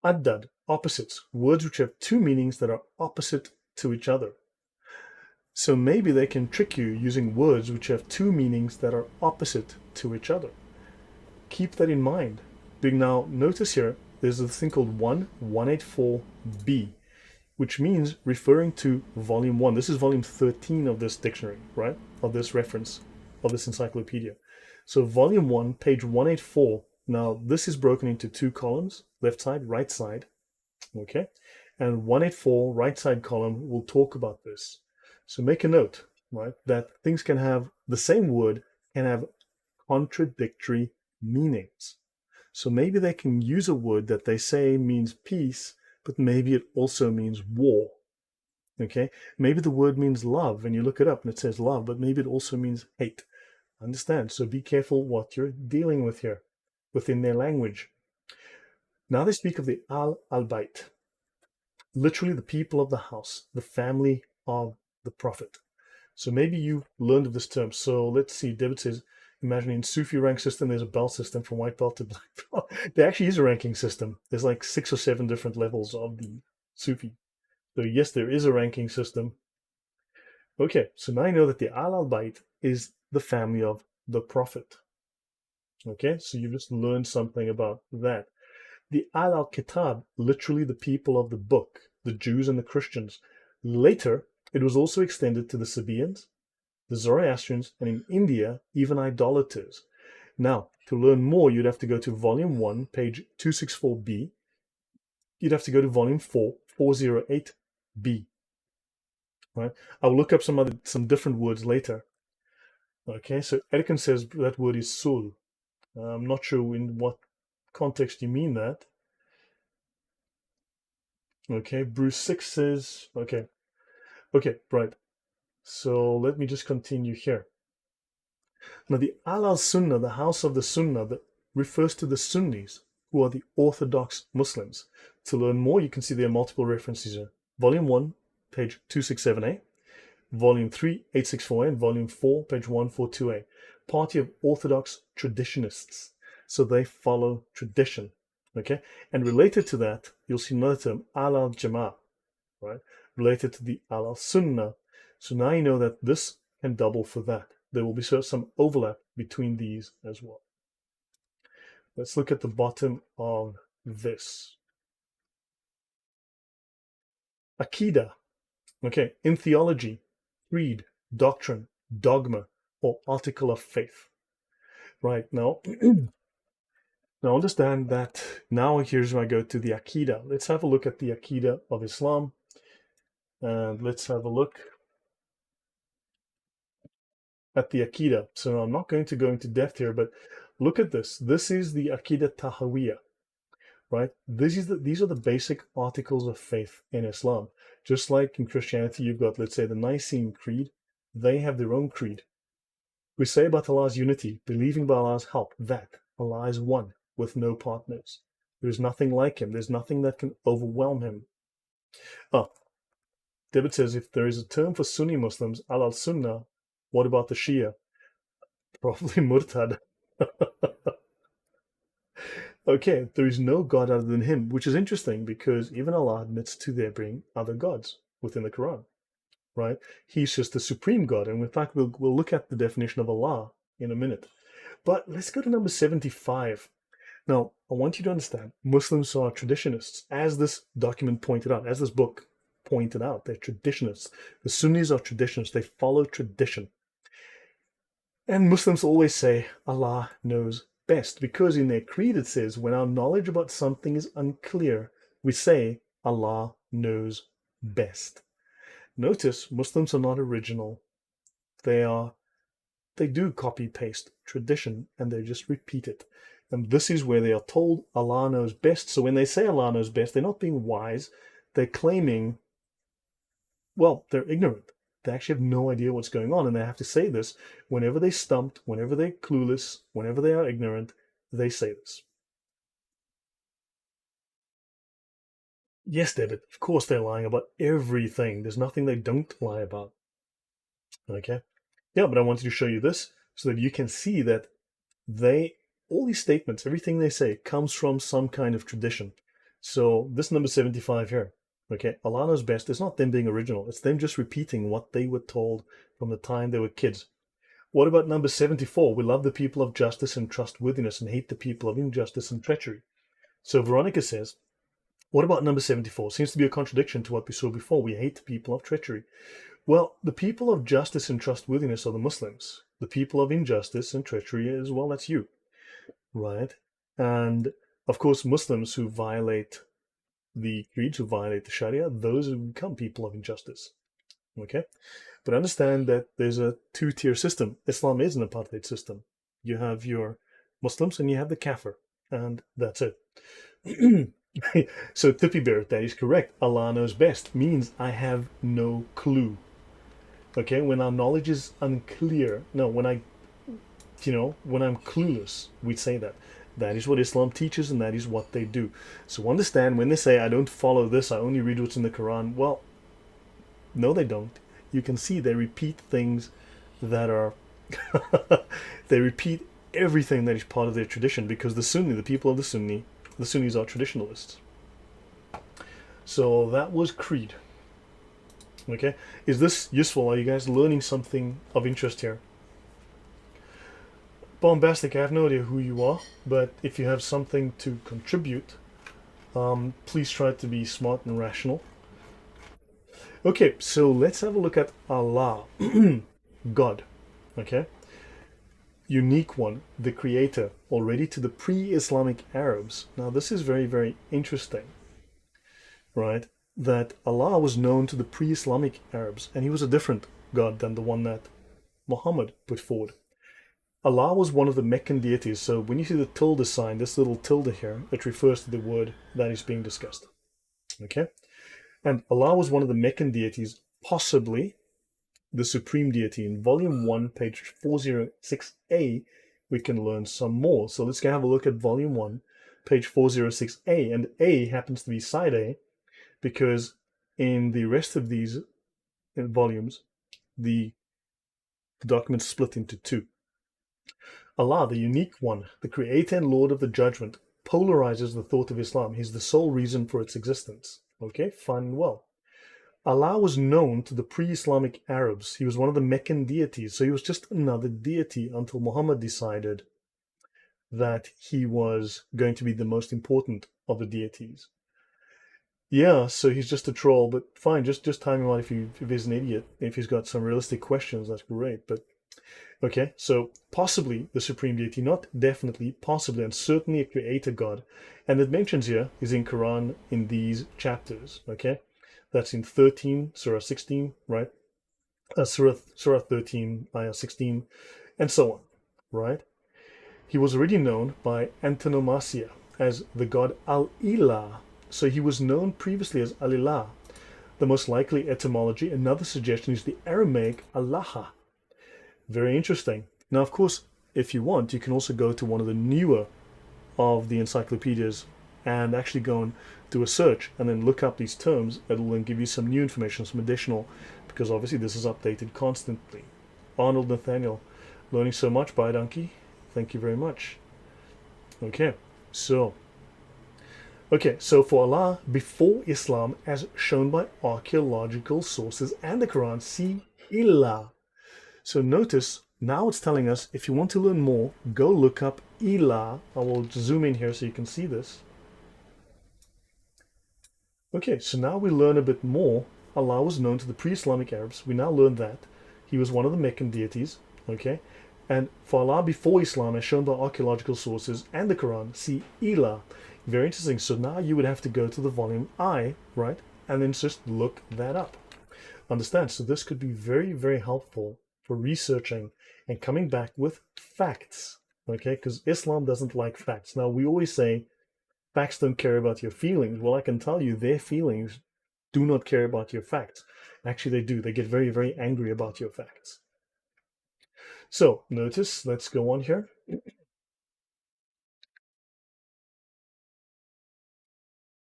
Addad, opposites, words which have two meanings that are opposite to each other. So maybe they can trick you using words which have two meanings that are opposite to each other. Keep that in mind. Now, notice here, there's a thing called 184b, which means referring to volume 1. This is volume 13 of this dictionary, right? Of this reference, of this encyclopedia. So volume 1, page 184. Now, this is broken into two columns, left side, right side, okay? And 184, right side column, will talk about this. So make a note, right, that things can have, the same word can have contradictory meanings. So maybe they can use a word that they say means peace, but maybe it also means war. Okay, maybe the word means love, and you look it up and it says love, but maybe it also means hate. Understand? So be careful what you're dealing with here within their language. Now they speak of the al-Bayt, literally the people of the house, the family of the Prophet. So maybe you learned of this term. So let's see. David says, imagine in Sufi rank system, there's a belt system from white belt to black belt. There actually is a ranking system. There's like 6 or 7 different levels of the Sufi. So yes, there is a ranking system. Okay, so now I know that the al-Bayt is the family of the Prophet. Okay, so you just learned something about that. The al-Kitab, literally the people of the book, the Jews and the Christians. Later, it was also extended to the Sabaeans, the Zoroastrians, and in India, even idolaters. Now, to learn more, you'd have to go to volume 1, page 264b. You'd have to go to volume 4, 408b. Right? I'll look up some different words later. Okay, so Edican says that word is sul. I'm not sure in what context you mean that. Okay, Bruce 6 says, okay, right. So let me just continue here. Now the al-Sunnah, the house of the Sunnah, that refers to the Sunnis, who are the Orthodox Muslims. To learn more, you can see there are multiple references here. Volume 1, page 267a. Volume 3, 864a, and Volume 4, page 142a. Party of Orthodox Traditionists. So they follow tradition. Okay? And related to that, you'll see another term, al-Jama'ah, right? Related to the al-Sunnah. So now you know that this can double for that. There will be some overlap between these as well. Let's look at the bottom of this. Aqidah. Okay, in theology, creed, doctrine, dogma, or article of faith. Right, now, now understand that now here's where I go to the Aqidah. Let's have a look at the Aqidah of Islam. And let's have a look at the Aqidah. So I'm not going to go into depth here, but look at this. This is the Aqidah Tahawiyah, right? These are the basic articles of faith in Islam. Just like in Christianity, you've got, let's say, the Nicene Creed. They have their own creed. We say about Allah's unity, believing by Allah's help that Allah is one with no partners. There is nothing like him. There's nothing that can overwhelm him. David says, if there is a term for Sunni Muslims, al-Sunnah, what about the Shia? Probably Murtad. Okay, there is no God other than him, which is interesting because even Allah admits to there being other gods within the Quran, right? He's just the supreme God. And in fact, we'll look at the definition of Allah in a minute. But let's go to number 75. Now, I want you to understand, Muslims are traditionists, as this document pointed out, as this book pointed out. They're traditionists. The Sunnis are traditionists. They follow tradition. And Muslims always say Allah knows best, because in their creed it says, when our knowledge about something is unclear, we say Allah knows best. Notice Muslims are not original. They do copy paste tradition and they just repeat it. And this is where they are told Allah knows best. So when they say Allah knows best, they're not being wise. They're claiming, well, they're ignorant. They actually have no idea what's going on, and they have to say this whenever they're stumped, whenever they're clueless, whenever they are ignorant, they say this. Yes, David, of course they're lying about everything. There's nothing they don't lie about. Okay? Yeah, but I wanted to show you this so that you can see that all these statements, everything they say comes from some kind of tradition. So this number 75 here. Okay, Allah knows best. It's not them being original. It's them just repeating what they were told from the time they were kids. What about number 74? We love the people of justice and trustworthiness and hate the people of injustice and treachery. So Veronica says, what about number 74? Seems to be a contradiction to what we saw before. We hate the people of treachery. Well, the people of justice and trustworthiness are the Muslims. The people of injustice and treachery as well, that's you. Right? And of course, Muslims who violate the creeds, who violate the Sharia, those who become people of injustice. Okay? But understand that there's a two-tier system. Islam is an apartheid system. You have your Muslims and you have the Kafir. and that's it. So Tippy Bear, that is correct. Allah knows best means I have no clue. Okay, when our knowledge is unclear, no, when I'm clueless, we say that. That is what Islam teaches and that is what they do. So understand when they say, I don't follow this, I only read what's in the Quran. Well, no, they don't. You can see they repeat things that are, they repeat everything that is part of their tradition, because the people of the Sunnis are traditionalists. So that was Creed. Okay, is this useful? Are you guys learning something of interest here? Bombastic, I have no idea who you are, but if you have something to contribute, please try to be smart and rational. Okay, so let's have a look at Allah, God, okay? Unique one, the creator, already to the pre-Islamic Arabs. Now this is very, very interesting, right? That Allah was known to the pre-Islamic Arabs, and he was a different God than the one that Muhammad put forward. Allah was one of the Meccan deities, so when you see the tilde sign, this little tilde here, it refers to the word that is being discussed. Okay? And Allah was one of the Meccan deities, possibly the supreme deity. In volume 1, page 406a, we can learn some more. So let's go have a look at volume 1, page 406a, and A happens to be side A, because in the rest of these volumes, the document split into two. Allah, the unique one, the creator and lord of the judgment, polarizes the thought of Islam. He's the sole reason for its existence. Okay, fine and well. Allah was known to the pre-Islamic Arabs. He was one of the Meccan deities, so he was just another deity until Muhammad decided that he was going to be the most important of the deities. Yeah, so he's just a troll, but fine, just time him out if he's an idiot. If he's got some realistic questions, that's great, but okay, so possibly the supreme deity, not definitely, possibly, and certainly a creator God. And it mentions here is in Quran in these chapters, okay? That's in 13, Surah 16, right? Surah 13, Ayah 16, and so on, right? He was already known by antonomasia as the god Al-Ilah. So he was known previously as Al-Ilah. The most likely etymology, another suggestion, is the Aramaic Allah. Very interesting. Now, of course, if you want, you can also go to one of the newer of the encyclopedias and actually go and do a search and then look up these terms. It'll then give you some new information, some additional, because obviously this is updated constantly. Arnold Nathaniel, learning so much. Bye, Donkey. Thank you very much. Okay, so for Allah, before Islam, as shown by archaeological sources and the Quran, see Ilah. So notice, now it's telling us, if you want to learn more, go look up Ilah. I will zoom in here so you can see this. Okay, so now we learn a bit more. Allah was known to the pre-Islamic Arabs. We now learn that. He was one of the Meccan deities, okay? And for Allah before Islam, as shown by archaeological sources and the Quran, see Ilah. Very interesting. So now you would have to go to the volume I, right? And then just look that up. Understand? So this could be very, very helpful for researching and coming back with facts, okay? Because Islam doesn't like facts. Now, we always say facts don't care about your feelings. Well, I can tell you their feelings do not care about your facts. Actually, they do. They get very, very angry about your facts. So, notice, let's go on here.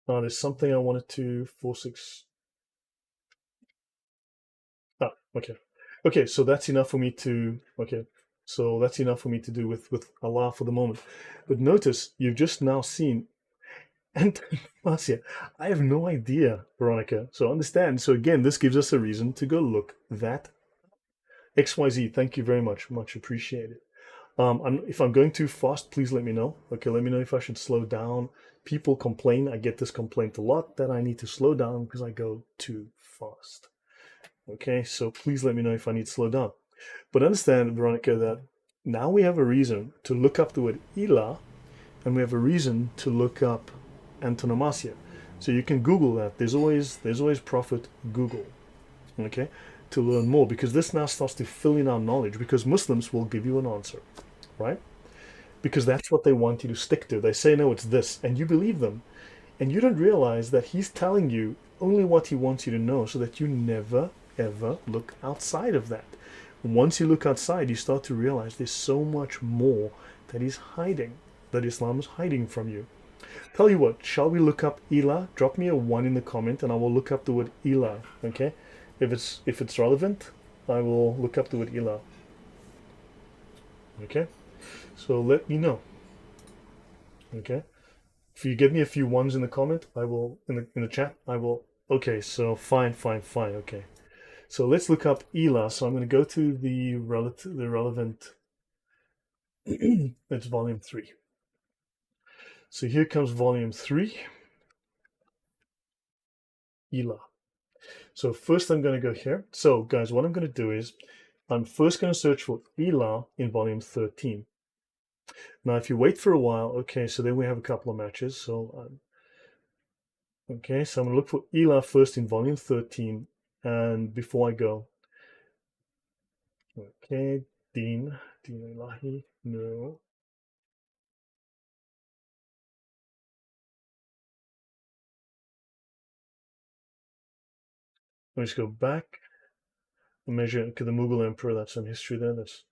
There's something I wanted to 46. Okay. Okay, so that's enough for me to, do with Allah for the moment. But notice, you've just now seen antonomasia. I have no idea, Veronica. So understand. So again, this gives us a reason to go look that XYZ. Thank you very much. Much appreciated. If I'm going too fast, please let me know. Okay, let me know if I should slow down. People complain. I get this complaint a lot that I need to slow down because I go too fast. Okay, so please let me know if I need to slow down. But understand, Veronica, that now we have a reason to look up the word Ilah, and we have a reason to look up antonomasia. So you can Google that. There's always profit Google, okay, to learn more, because this now starts to fill in our knowledge, because Muslims will give you an answer, right? because that's what they want you to stick to. They say, no, it's this, and you believe them. And you don't realize that he's telling you only what he wants you to know so that you never, ever look outside of that. Once you look outside, you start to realize there's so much more that he's hiding, that Islam is hiding from you. Tell you what, shall we look up Ilah? Drop me a 1 in the comment and I will look up the word Ilah, okay? If it's relevant, I will look up the word Ilah. Okay? So let me know. Okay? If you give me a few 1s in the comment, I will in the chat, I will. Okay, so fine, okay. So let's look up Ilah. So I'm going to go to the relevant it's volume 3. So here comes volume 3, Ilah. So first I'm going to go here. So guys, what I'm going to do is I'm first going to search for Ilah in volume 13. Now, if you wait for a while, okay, so then we have a couple of matches. So, okay, so I'm going to look for Ilah first in volume 13. And before I go, okay, Deen Ilahi, no. Let me just go back and measure, okay, the Mughal Emperor, that's some history there. That's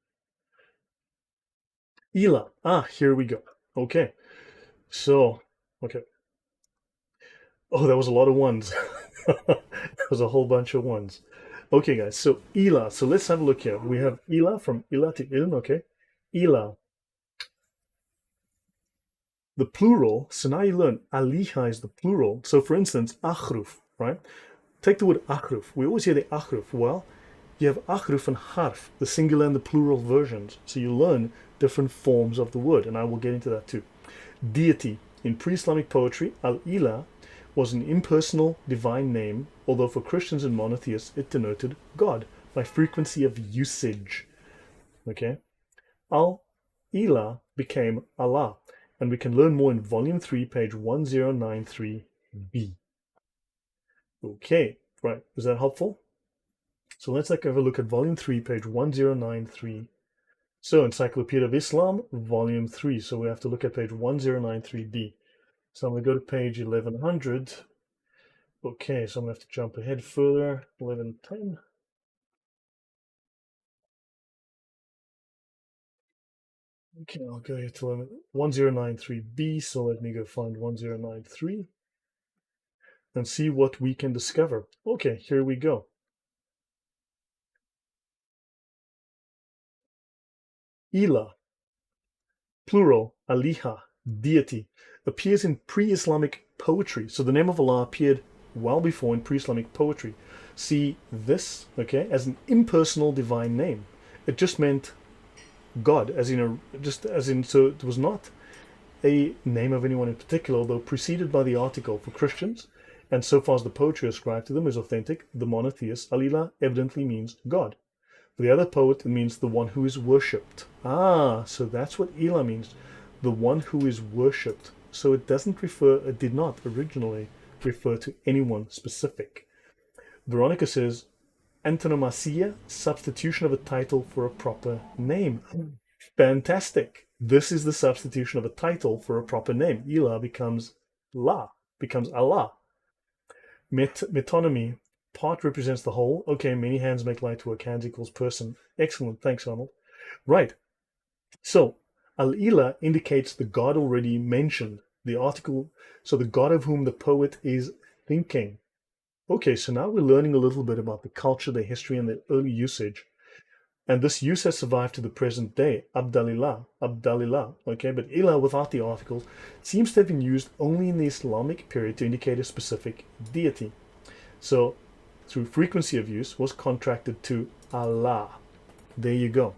Ilah. Ah, here we go. Okay, so, okay. Oh, that was a lot of 1s. That was a whole bunch of 1s. Okay, guys, so Ilah. So let's have a look here. We have Ilah from Ilah to Ilm, okay? Ilah. The plural, so now you learn Aliha is the plural. So for instance, Akhruf, right? Take the word Akhruf. We always hear the Akhruf. Well, you have Akhruf and Harf, the singular and the plural versions. So you learn different forms of the word, and I will get into that too. Deity. In pre-Islamic poetry, Al-Ilah was an impersonal divine name, although for Christians and monotheists it denoted God by frequency of usage. Okay? Al-Ilah became Allah, and we can learn more in volume 3, page 1093b. Okay, right, is that helpful? So let's have a look at volume 3, page 1093. So Encyclopedia of Islam, volume 3. So we have to look at page 1093b. So I'm going to go to page 1100. Okay, so I'm going to have to jump ahead further. 1110. Okay, I'll go here to 1093b. So let me go find 1093 and see what we can discover. Okay, here we go. Ilah, plural, Aliha, deity, appears in pre-Islamic poetry. So the name of Allah appeared well before in pre-Islamic poetry. See this, okay, as an impersonal divine name. It just meant God, as in so it was not a name of anyone in particular, although preceded by the article for Christians, and so far as the poetry ascribed to them is authentic, the monotheist, Al-Ilah evidently means God. For the other poet, it means the one who is worshipped. Ah, so that's what Ilah means, the one who is worshipped. So it did not originally refer to anyone specific. Veronica says, antonomasia, substitution of a title for a proper name. Fantastic. This is the substitution of a title for a proper name. Ilah becomes Allah. Metonymy, part represents the whole. Okay, many hands make light work. Hands equals person. Excellent. Thanks, Arnold. Right. So, Al-Ilah indicates the God already mentioned. The article, so the God of whom the poet is thinking. Okay, so now we're learning a little bit about the culture, the history, and the early usage. And this use has survived to the present day. Abdalillah, okay, but Ilah without the articles seems to have been used only in the Islamic period to indicate a specific deity. So, through frequency of use, was contracted to Allah. There you go.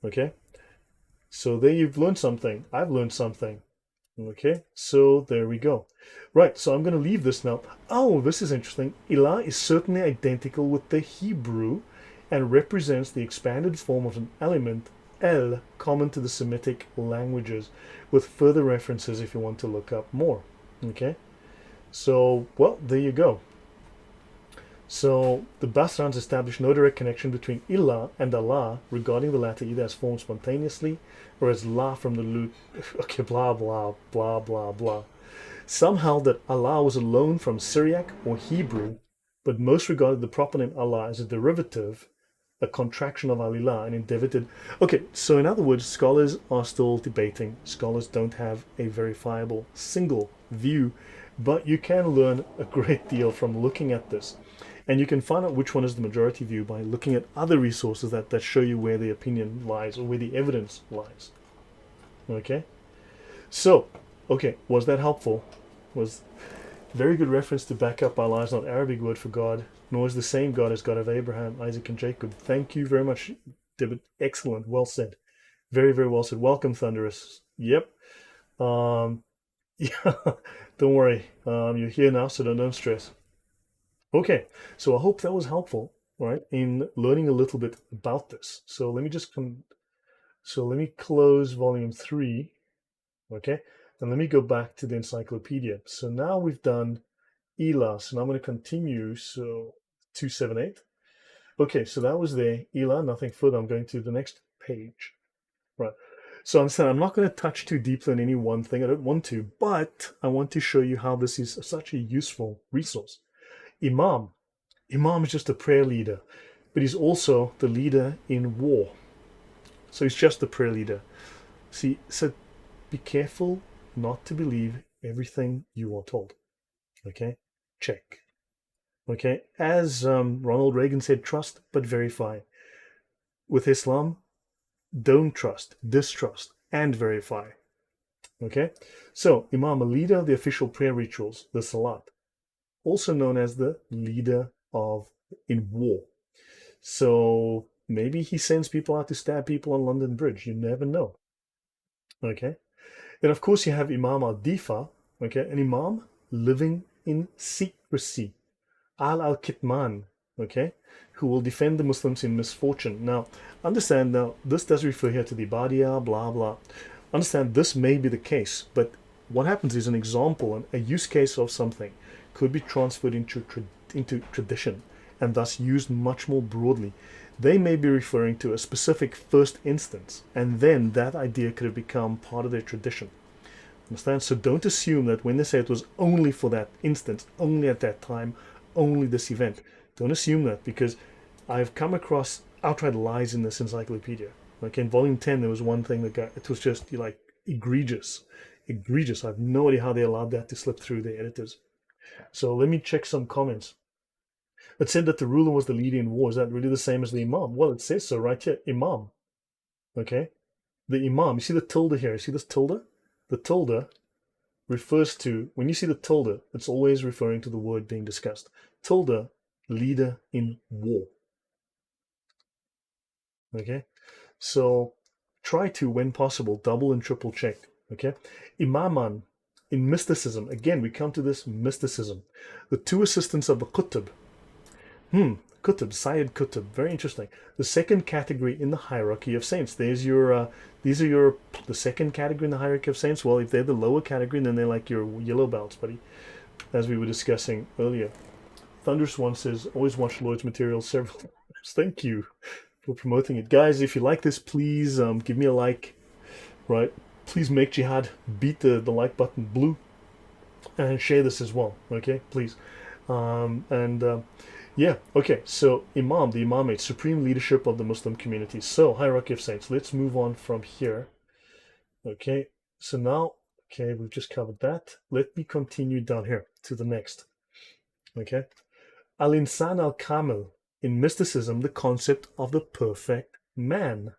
Okay, so there you've learned something. I've learned something. Okay, so there we go. Right, so I'm going to leave this now. Oh, this is interesting. Ilah is certainly identical with the Hebrew and represents the expanded form of an element, El, common to the Semitic languages, with further references if you want to look up more. Okay, so, well, there you go. So the Basrans established no direct connection between Ilah and Allah, regarding the latter either as formed spontaneously or as La from the root. Okay, blah blah blah blah blah. Some held that Allah was a loan from Syriac or Hebrew, but most regarded the proper name Allah as a derivative, a contraction of Alillah, and endeavored. Okay, so in other words, scholars are still debating. Scholars don't have a verifiable single view, but you can learn a great deal from looking at this. And you can find out which one is the majority view by looking at other resources that show you where the opinion lies or where the evidence lies. Okay? So, okay, was that helpful? Was very good reference to back up Allah is not Arabic word for God, nor is the same God as God of Abraham, Isaac, and Jacob. Thank you very much, David. Excellent. Well said. Very, very well said. Welcome, Thunderous. Yep. Yeah, don't worry. You're here now, so don't stress. Okay, so I hope that was helpful, right, in learning a little bit about this. So let me just let me close volume 3, okay, and let me go back to the encyclopedia. So now we've done Ilah, so now I'm going to continue. So 278. Okay, so that was there. Ilah, nothing further. I'm going to the next page, right? So I'm not going to touch too deeply on any one thing. I don't want to, but I want to show you how this is such a useful resource. Imam is just a prayer leader, but he's also the leader in war. So he's just the prayer leader. See, so be careful not to believe everything you are told. Okay, check. Okay, as Ronald Reagan said, trust but verify. With Islam, don't trust, distrust, and verify. Okay, so Imam, a leader of the official prayer rituals, the Salat, also known as the leader of in war. So maybe he sends people out to stab people on London Bridge. You never know. Okay. Then of course you have Imam al-Difa, okay, an Imam living in secrecy. Al-Kitman, okay, who will defend the Muslims in misfortune. Now, understand now, this does refer here to the Badia, blah, blah. Understand this may be the case, but what happens is an example, a use case of something could be transferred into tradition and thus used much more broadly. They may be referring to a specific first instance, and then that idea could have become part of their tradition. Understand? So don't assume that when they say it was only for that instance, only at that time, only this event. Don't assume that, because I've come across outright lies in this encyclopedia. Like in volume 10, there was one thing that it was just like egregious. I have no idea how they allowed that to slip through the editors. So let me check some comments. It said that the ruler was the leader in war. Is that really the same as the Imam? Well, it says so right here, Imam. Okay? The Imam, you see the tilde here? You see this tilde? The tilde refers to, when you see the tilde, it's always referring to the word being discussed. Tilde, leader in war. Okay? So try to, when possible, double and triple check. Okay? Imaman, in mysticism, again, we come to this mysticism. The two assistants of the Qutb. Qutb, Sayyid Qutb, very interesting. The second category in the hierarchy of saints. There's your, the second category in the hierarchy of saints. Well, if they're the lower category, then they're like your yellow belts, buddy, as we were discussing earlier. Thunderswan says, always watch Lloyd's material several times. Thank you for promoting it. Guys, if you like this, please give me a like, right? Please make Jihad beat the like button blue and share this as well, okay? Please. Yeah, okay, so Imam, the Imamate, supreme leadership of the Muslim community. So, hierarchy of saints. Let's move on from here. Okay, so now, okay, we've just covered that. Let me continue down here to the next. Okay. Al-Insan al-Kamil. In mysticism, the concept of the perfect man.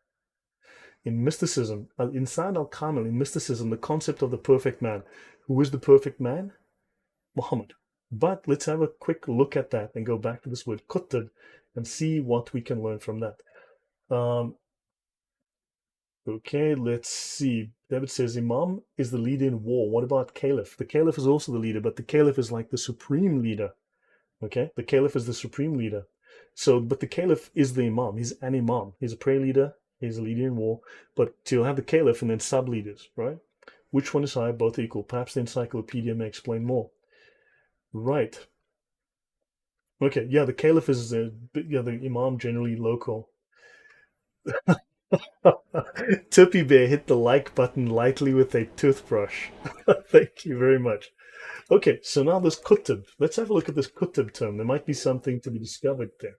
In mysticism, Al-Insan al-Kamil, in mysticism, the concept of the perfect man. Who is the perfect man? Muhammad. But let's have a quick look at that and go back to this word Qutb and see what we can learn from that. Okay, let's see. David says Imam is the leader in war. What about Caliph? The Caliph is also the leader, but the Caliph is like the supreme leader. Okay, the Caliph is the supreme leader. So, but the Caliph is the Imam. He's an Imam. He's a prayer leader. He's a leader in war. But you'll have the Caliph and then sub-leaders, right? Which one is higher? Both equal. Perhaps the encyclopedia may explain more. Right. Okay, yeah, the caliph is the imam, generally local. Tippy Bear hit the like button lightly with a toothbrush. Thank you very much. Okay, so now this kutub. Let's have a look at this kutub term. There might be something to be discovered there.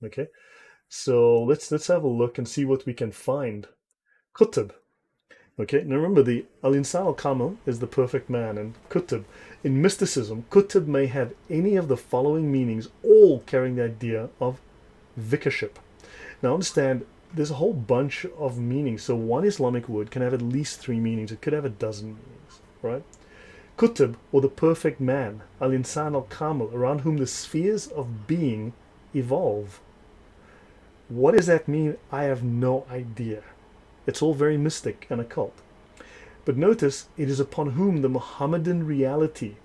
Okay, so let's have a look and see what we can find. Kutub. Okay, now remember the al-insan al-kamil is the perfect man, and kutub. In mysticism, kutub may have any of the following meanings, all carrying the idea of vicarship. Now understand, there's a whole bunch of meanings. So one Islamic word can have at least 3 meanings. It could have a dozen meanings, right? Kutub, or the perfect man, al-insan al-kamil, around whom the spheres of being evolve. What does that mean? I have no idea. It's all very mystic and occult. But notice, it is upon whom the Muhammadan reality,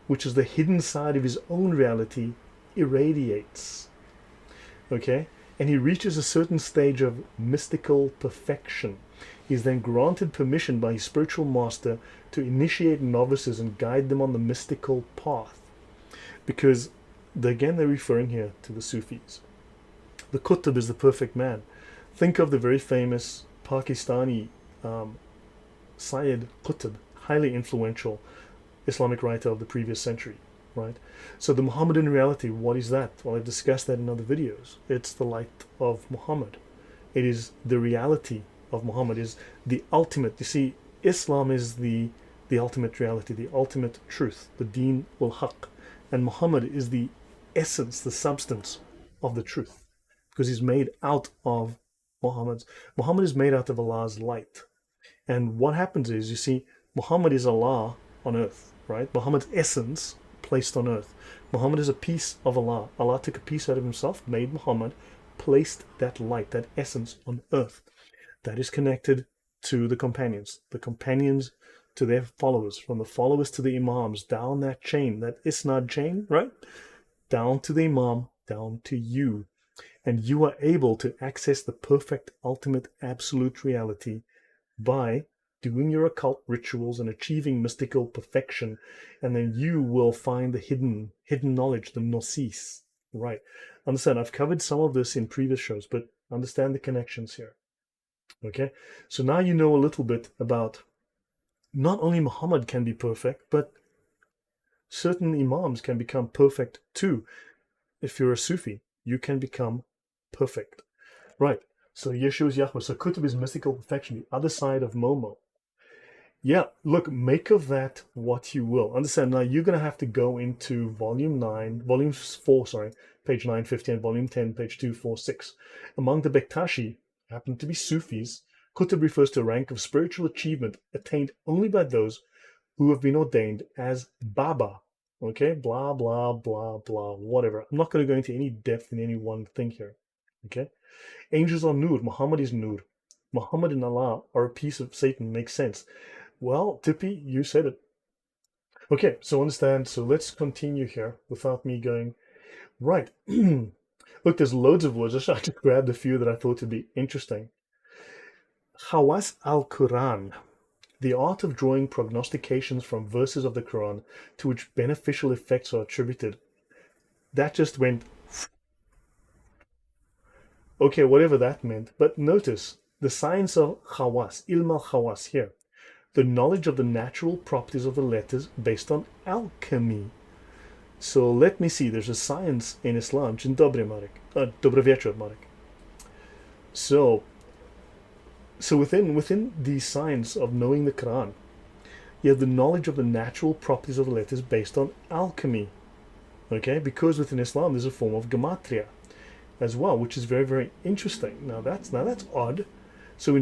which is the hidden side of his own reality, irradiates. Okay? And he reaches a certain stage of mystical perfection. He is then granted permission by his spiritual master to initiate novices and guide them on the mystical path. Because, again, they're referring here to the Sufis. The Qutb is the perfect man. Think of the very famous Pakistani Syed Qutb, highly influential Islamic writer of the previous century, right? So the Muhammadan reality, what is that? Well, I've discussed that in other videos. It's the light of Muhammad. It is the reality of Muhammad, is the ultimate. You see, Islam is the ultimate reality, the ultimate truth, the deen ul haq. And Muhammad is the essence, the substance of the truth, because he's made out of Muhammad is made out of Allah's light. And what happens is, you see, Muhammad is Allah on earth, right? Muhammad's essence placed on earth. Muhammad is a piece of Allah. Allah took a piece out of himself, made Muhammad, placed that light, that essence on earth. That is connected to the companions to their followers, from the followers to the Imams, down that chain, that Isnad chain, right? Down to the Imam, down to you. And you are able to access the perfect, ultimate, absolute reality by doing your occult rituals and achieving mystical perfection. And then you will find the hidden knowledge, the gnosis, right? Understand, I've covered some of this in previous shows, but understand the connections here. Okay, so now you know a little bit about not only Muhammad can be perfect, but certain Imams can become perfect too. If you're a Sufi, you can become perfect. Right, so Yeshua is Yahweh. So Kutub is mystical perfection, the other side of Momo. Yeah, look, make of that what you will. Understand, now you're going to have to go into volume 4, sorry, page 950, and volume 10, page 246. Among the Bektashi, happen to be Sufis, Kutub refers to a rank of spiritual achievement attained only by those who have been ordained as Baba. Okay, blah, blah, blah, blah, whatever. I'm not going to go into any depth in any one thing here. Okay, angels are Nur, Muhammad is Nur. Muhammad and Allah are a piece of Satan, makes sense. Well, Tippy, you said it. Okay, so understand, so let's continue here without me going, right. Look, there's loads of words. I just grabbed a few that I thought would be interesting. Khawas al-Quran, the art of drawing prognostications from verses of the Quran to which beneficial effects are attributed. That just went, okay, whatever that meant. But notice, the science of Khawas, ilm al-Khawas here, the knowledge of the natural properties of the letters based on alchemy. So let me see, there's a science in Islam. Dzień dobry, Marek. Dobry wieczór, Marek. So within the science of knowing the Quran, you have the knowledge of the natural properties of the letters based on alchemy. Okay, because within Islam there's a form of gematria as well, which is very, very interesting. Now that's odd. So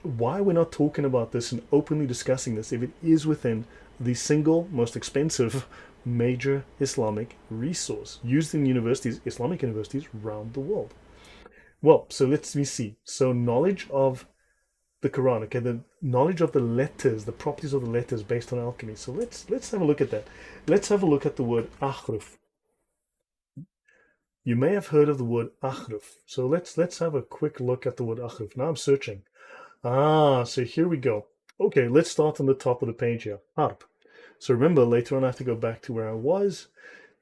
why we're not talking about this and openly discussing this if it is within the single most expensive major Islamic resource used in universities, Islamic universities around the world? Well, so let's see. So knowledge of the Quran, okay, the knowledge of the letters, the properties of the letters based on alchemy. So let's have a look at that. Let's have a look at the word ahruf. You may have heard of the word ahruf. So let's have a quick look at the word ahruf. Now I'm searching. So here we go. Okay, let's start on the top of the page here. Harp. So remember, later on I have to go back to where I was.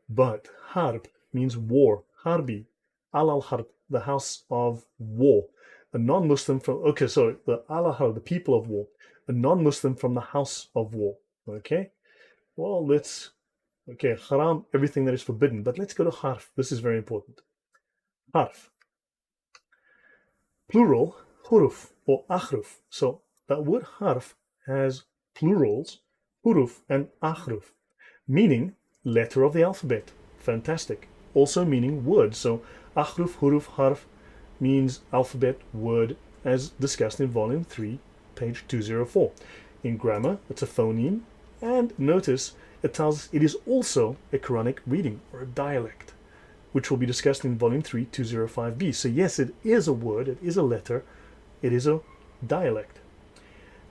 But harp, means war. Harbi, al-harb, the house of war. A non-Muslim from, okay, sorry, the al-harb, the people of war. A non-Muslim from the house of war. Okay, well, okay, haram, everything that is forbidden. But let's go to harf. This is very important. Harf. Plural, huruf, or achruf. So that word harf has plurals, huruf and achruf, meaning letter of the alphabet. Fantastic. Also meaning word. So achruf, huruf, harf means alphabet, word, as discussed in volume 3, page 204. In grammar, it's a phoneme, and notice it tells us it is also a Quranic reading or a dialect, which will be discussed in volume 3, 205b. So yes, it is a word, it is a letter, it is a dialect.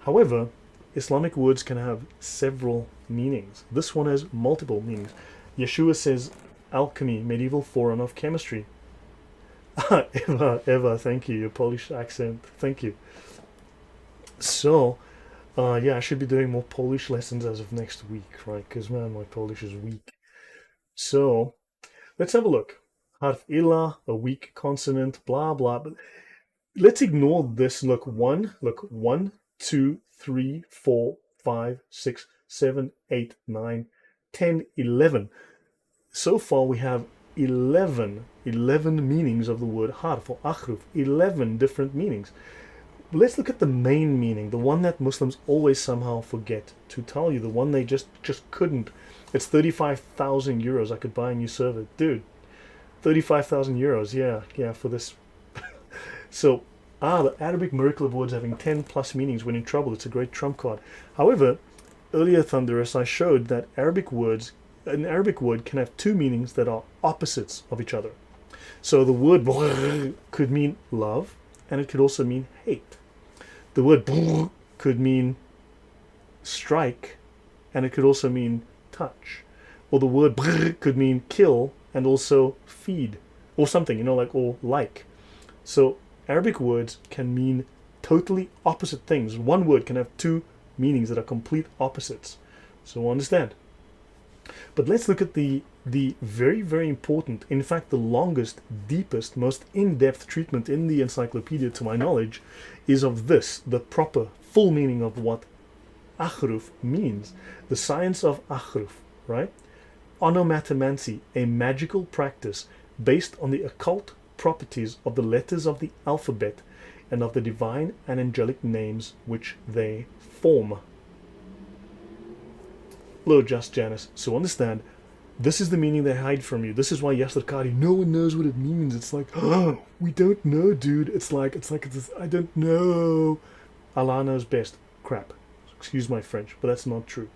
However, Islamic words can have several meanings. This one has multiple meanings. Yeshua says alchemy, medieval forerunner of chemistry. Eva, thank you, your Polish accent, thank you. So, yeah, I should be doing more Polish lessons as of next week, right? Because, man, my Polish is weak. So, let's have a look. Harf ilah, a weak consonant, blah, blah. But let's ignore this. Look, 1, 2, 3, 4, 5, 6, 7, 8, 9, 10, 11. So far, we have 11 meanings of the word harf or akhruf, 11 different meanings. Let's look at the main meaning, the one that Muslims always somehow forget to tell you, the one they just couldn't. It's 35,000 euros. I could buy a new server. Dude, 35,000 euros, yeah, for this. So, the Arabic miracle of words having 10 plus meanings when in trouble. It's a great trump card. However, earlier, Thunderous, I showed that an Arabic word can have two meanings that are opposites of each other. So the word could mean love, and it could also mean hate. The word could mean strike, and it could also mean touch. Or the word could mean kill and also feed, or something, or like. So Arabic words can mean totally opposite things. One word can have two meanings that are complete opposites. So understand. But let's look at the very, very important, in fact, the longest, deepest, most in-depth treatment in the encyclopedia, to my knowledge, is of this, the proper, full meaning of what akhruf means. The science of akhruf, right? Onomatomancy, a magical practice based on the occult properties of the letters of the alphabet and of the divine and angelic names which they form. Hello, Just Janice. So understand, this is the meaning they hide from you. This is why Yasser Qadi, no one knows what it means. It's like, oh, we don't know, dude. It's like, I don't know. Allah knows best. Crap. Excuse my French, but that's not true.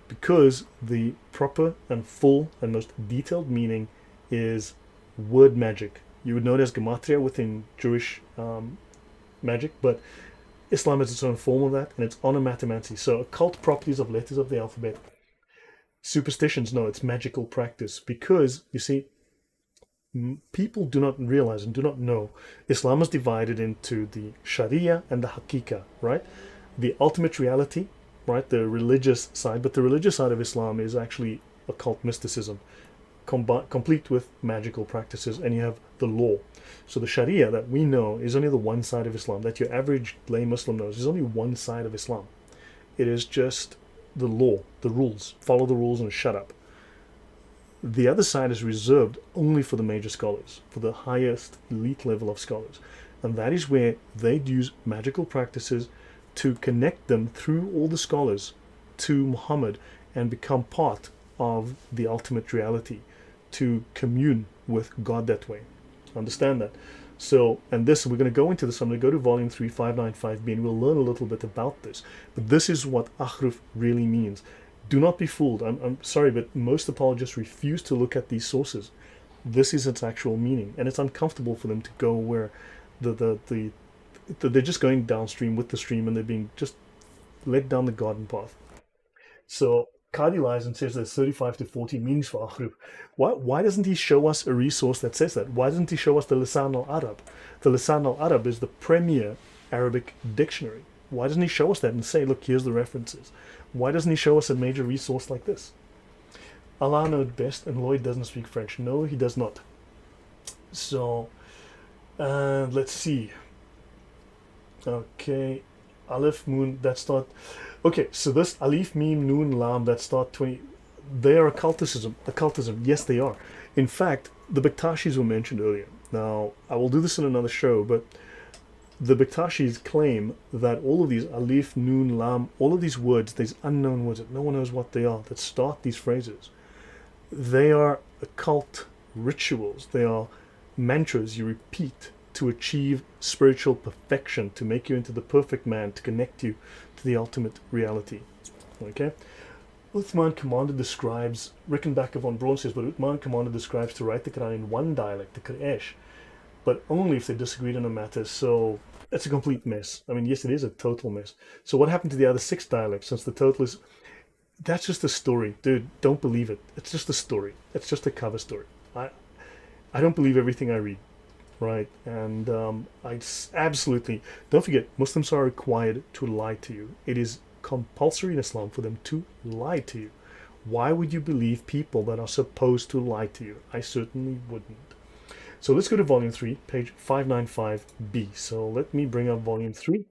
Because the proper and full and most detailed meaning is word magic. You would know it as gematria within Jewish magic, but Islam has its own form of that, and it's onomatomancy. So occult properties of letters of the alphabet. Superstitions, no, it's magical practice, because, you see, people do not realize and do not know Islam is divided into the Sharia and the Hakika, right? The ultimate reality, right? The religious side, but the religious side of Islam is actually occult mysticism, complete with magical practices, and you have the law. So the Sharia that we know is only the one side of Islam, that your average lay Muslim knows is only one side of Islam. It is just the law, the rules. Follow the rules and shut up. The other side is reserved only for the major scholars, for the highest elite level of scholars. And that is where they'd use magical practices to connect them through all the scholars to Muhammad and become part of the ultimate reality, to commune with God that way. Understand that? So, and this, we're going to go into this. I'm going to go to volume 3, 595b, and we'll learn a little bit about this. But this is what akhruf really means. Do not be fooled. I'm sorry, but most apologists refuse to look at these sources. This is its actual meaning, and it's uncomfortable for them to go where they're just going downstream with the stream, and they're being just led down the garden path. So Qadi lies and says there's 35 to 40 meanings for akhruf. Why doesn't he show us a resource that says that? Why doesn't he show us the Lisan al-Arab? The Lisan al-Arab is the premier Arabic dictionary. Why doesn't he show us that and say, look, here's the references? Why doesn't he show us a major resource like this? Allah knows best, and Lloyd doesn't speak French. No, he does not. So, let's see. Okay, Aleph, Moon, that start. Okay, so this Alif, Mim, Noon, Lam, that start 20. They are occultism. Occultism, yes, they are. In fact, the Bektashis were mentioned earlier. Now, I will do this in another show, but the Bektashis claim that all of these Alif, Noon, Lam, all of these words, these unknown words that no one knows what they are, that start these phrases, they are occult rituals. They are mantras you repeat to achieve spiritual perfection, to make you into the perfect man, to connect you to the ultimate reality. Okay? Uthman commanded the scribes, Rickenbacker von Braun says, but Uthman commanded the scribes to write the Quran in one dialect, the Qur'ash, but only if they disagreed on a matter. So it's a complete mess. I mean, yes, it is a total mess. So what happened to the other 6 dialects, since the total is... That's just a story. Dude, don't believe it. It's just a story. It's just a cover story. I don't believe everything I read, right? And I absolutely... Don't forget, Muslims are required to lie to you. It is compulsory in Islam for them to lie to you. Why would you believe people that are supposed to lie to you? I certainly wouldn't. So let's go to volume 3, page 595b. So let me bring up volume 3.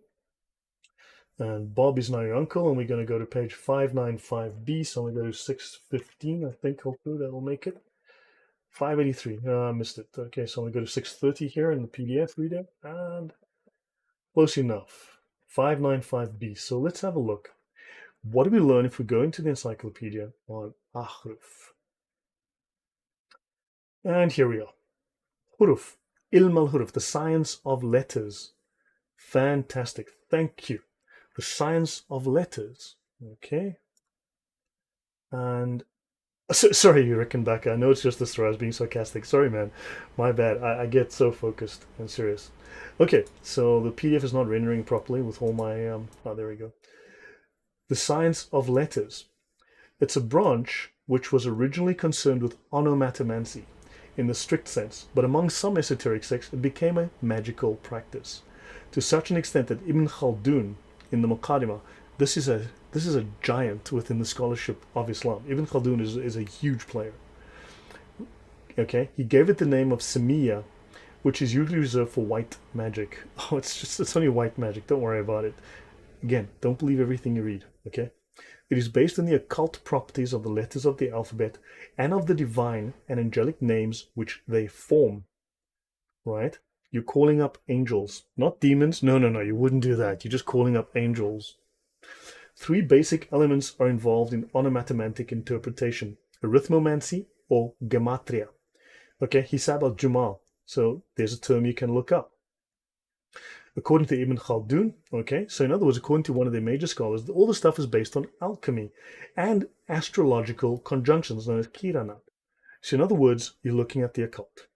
And Bob is now your uncle, and we're going to go to page 595b. So I'm going to go to 615, I think. Hopefully that will make it. 583. I missed it. Okay, so I'm going to go to 630 here in the PDF reader. And close enough. 595b. So let's have a look. What do we learn if we go into the encyclopedia on Ahruf? And here we are. Huruf. Ilm al-Huruf, the science of letters. Fantastic. Thank you. The science of letters. Okay. And sorry, Rickenbacker. I know it's just the story. I was being sarcastic. Sorry, man. My bad. I get so focused and serious. Okay, so the PDF is not rendering properly with all my... oh, there we go. The science of letters. It's a branch which was originally concerned with onomatomancy in the strict sense, but among some esoteric sects it became a magical practice, to such an extent that Ibn Khaldun, in the Muqaddimah, this is a giant within the scholarship of Islam. Ibn Khaldun is a huge player. Okay, he gave it the name of Samiya, which is usually reserved for white magic. Oh, it's only white magic. Don't worry about it. Again, don't believe everything you read. Okay. It is based on the occult properties of the letters of the alphabet and of the divine and angelic names which they form. Right? You're calling up angels, not demons. No, you wouldn't do that. You're just calling up angels. 3 basic elements are involved in onomatomantic interpretation: arithmomancy or gematria. Okay, Hisab al-Jumal. So there's a term you can look up. According to Ibn Khaldun, okay, so in other words, according to one of their major scholars, all the stuff is based on alchemy and astrological conjunctions known as kiranat. So in other words, you're looking at the occult.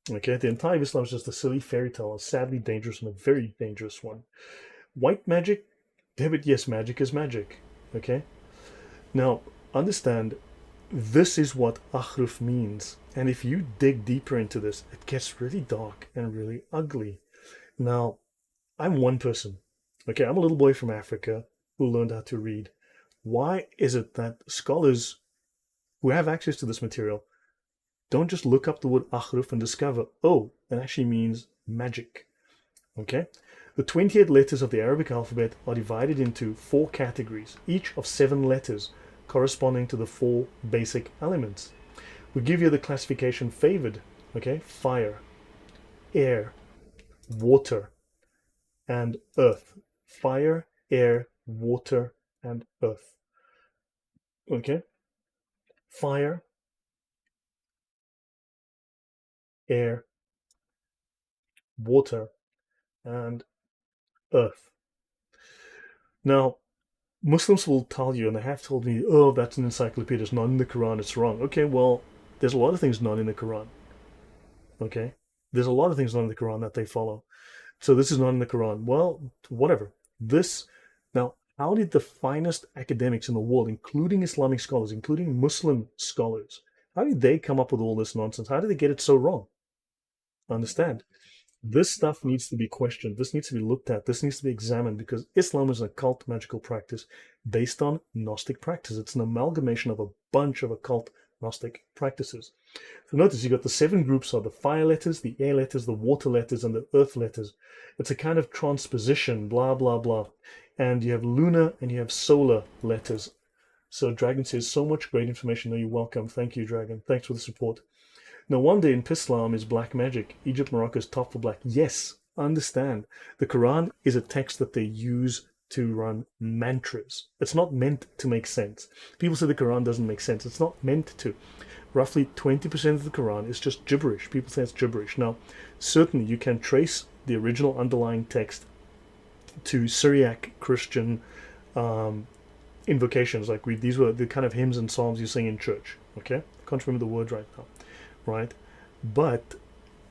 Okay, the entire Islam is just a silly fairy tale, a sadly dangerous and a very dangerous one. White magic, David, yes, magic is magic. Okay, now understand, this is what Ahruf means. And if you dig deeper into this, it gets really dark and really ugly. Now, I'm one person. Okay, I'm a little boy from Africa who learned how to read. Why is it that scholars who have access to this material don't just look up the word Ahruf and discover, oh, it actually means magic? Okay, the 28 letters of the Arabic alphabet are divided into 4 categories, each of 7 letters, corresponding to the 4 basic elements. We give you the classification favored. Okay, fire, air, water, and earth. Fire, air, water, and earth. Okay? Fire, air, water, and earth. Now, Muslims will tell you, and they have told me, oh, that's an encyclopedia, it's not in the Quran, it's wrong. Okay, well, there's a lot of things not in the Quran. Okay? There's a lot of things not in the Quran that they follow. So this is not in the Quran. Well, whatever. Now, how did the finest academics in the world, including Islamic scholars, including Muslim scholars, how did they come up with all this nonsense? How did they get it so wrong? Understand? This stuff needs to be questioned. This needs to be looked at. This needs to be examined because Islam is an occult magical practice based on Gnostic practice. It's an amalgamation of a bunch of occult Gnostic practices. So notice you got the 7 groups are the fire letters, the air letters, the water letters, and the earth letters. It's a kind of transposition, blah, blah, blah. And you have lunar and you have solar letters. So Dragon says, so much great information. No, you're welcome. Thank you, Dragon. Thanks for the support. Now, one day in Islam is black magic. Egypt, Morocco is top for black. Yes, understand. The Quran is a text that they use to run mantras. It's not meant to make sense. People say the Quran doesn't make sense. It's not meant to. Roughly 20% of the Quran is just gibberish. People say it's gibberish. Now, certainly you can trace the original underlying text to Syriac Christian invocations. Like these were the kind of hymns and psalms you sing in church. Okay, I can't remember the word right now. Right, but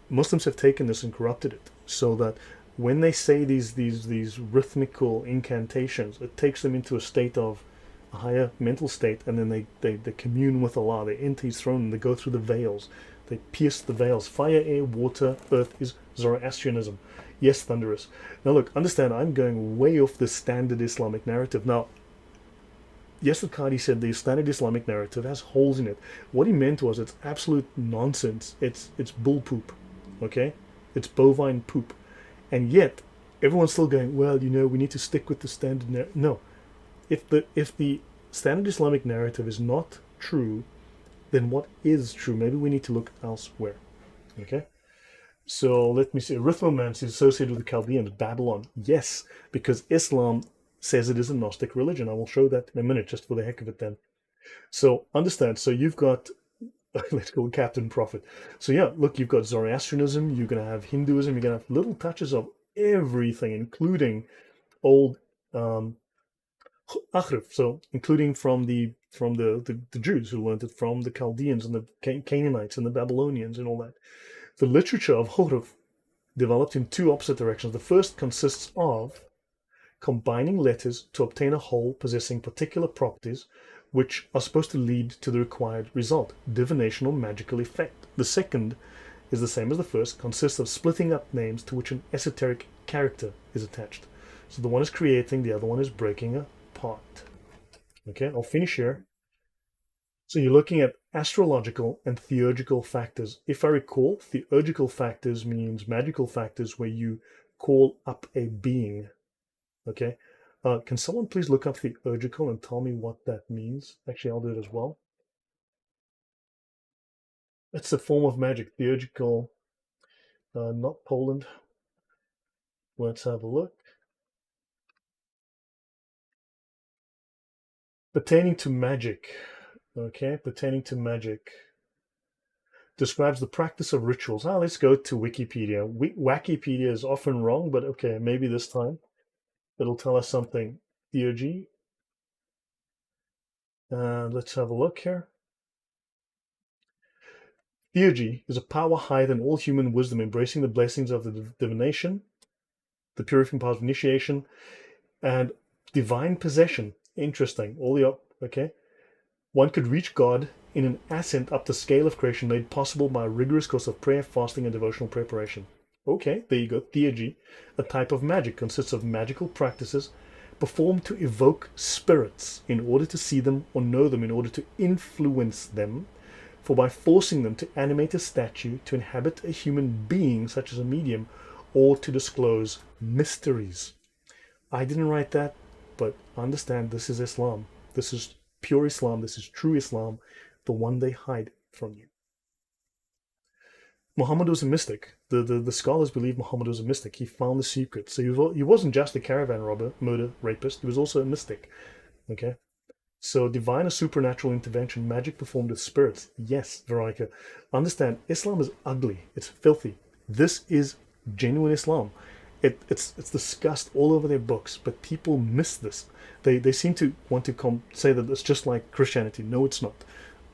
Muslims have taken this and corrupted it so that when they say these rhythmical incantations, it takes them into a state of a higher mental state, and then they commune with Allah. They enter His throne and they go through the veils. They pierce the veils. Fire, air, water, earth is Zoroastrianism. Yes, thunderous. Now look, understand, I'm going way off the standard Islamic narrative. Now, yes, Qadi said the standard Islamic narrative has holes in it. What he meant was it's absolute nonsense. It's bull poop, okay? It's bovine poop. And yet, everyone's still going, well, you know, we need to stick with the standard narrative. No. If the standard Islamic narrative is not true, then what is true? Maybe we need to look elsewhere, okay? So let me see. Arithmomancy is associated with the Chaldeans, Babylon. Yes, because Islam says it is a Gnostic religion. I will show that in a minute, just for the heck of it then. So understand, so you've got, let's go Captain Prophet. So yeah, look, you've got Zoroastrianism, you're going to have Hinduism, you're going to have little touches of everything, including old Akhrif, so including from the Jews who learned it from the Chaldeans and the Canaanites and the Babylonians and all that. The literature of Huruf developed in 2 opposite directions. The first consists of combining letters to obtain a whole possessing particular properties which are supposed to lead to the required result, divination or magical effect. The second is the same as the first, consists of splitting up names to which an esoteric character is attached. So the one is creating, the other one is breaking apart. Okay, I'll finish here. So you're looking at astrological and theurgical factors. If I recall, theurgical factors means magical factors where you call up a being. Okay, can someone please look up theurgical and tell me what that means? Actually, I'll do it as well. It's a form of magic, theurgical, not Poland. Let's have a look. Pertaining to magic. Okay, pertaining to magic. Describes the practice of rituals. Let's go to Wikipedia. Wikipedia is often wrong, but okay, maybe this time it'll tell us something. Theurgy. Let's have a look here. Theurgy is a power higher than all human wisdom, embracing the blessings of the divination, the purifying powers of initiation, and divine possession. Interesting. Okay. One could reach God in an ascent up the scale of creation made possible by a rigorous course of prayer, fasting, and devotional preparation. Okay, there you go. Theurgy, a type of magic, consists of magical practices performed to evoke spirits in order to see them or know them, in order to influence them, for by forcing them to animate a statue, to inhabit a human being, such as a medium, or to disclose mysteries. I didn't write that, but understand this is Islam. This is pure Islam. This is true Islam, the one they hide from you. Muhammad was a mystic. The scholars believe Muhammad was a mystic. He found the secret. So he wasn't just a caravan robber, murder, rapist. He was also a mystic. Okay? So divine or supernatural intervention, magic performed with spirits. Yes, Veronica. Understand, Islam is ugly. It's filthy. This is genuine Islam. It's discussed all over their books, but people miss this. They seem to want to say that it's just like Christianity. No, it's not.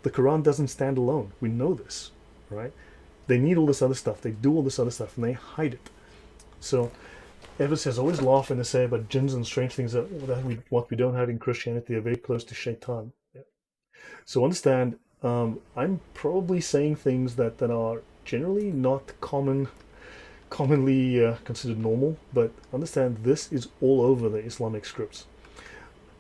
The Quran doesn't stand alone. We know this, right? They need all this other stuff. They do all this other stuff, and they hide it. So, Ever says, always laugh when they say about jinns and strange things what we don't have in Christianity are very close to shaitan. Yeah. So understand, I'm probably saying things that are generally not common commonly considered normal, but understand this is all over the Islamic scripts.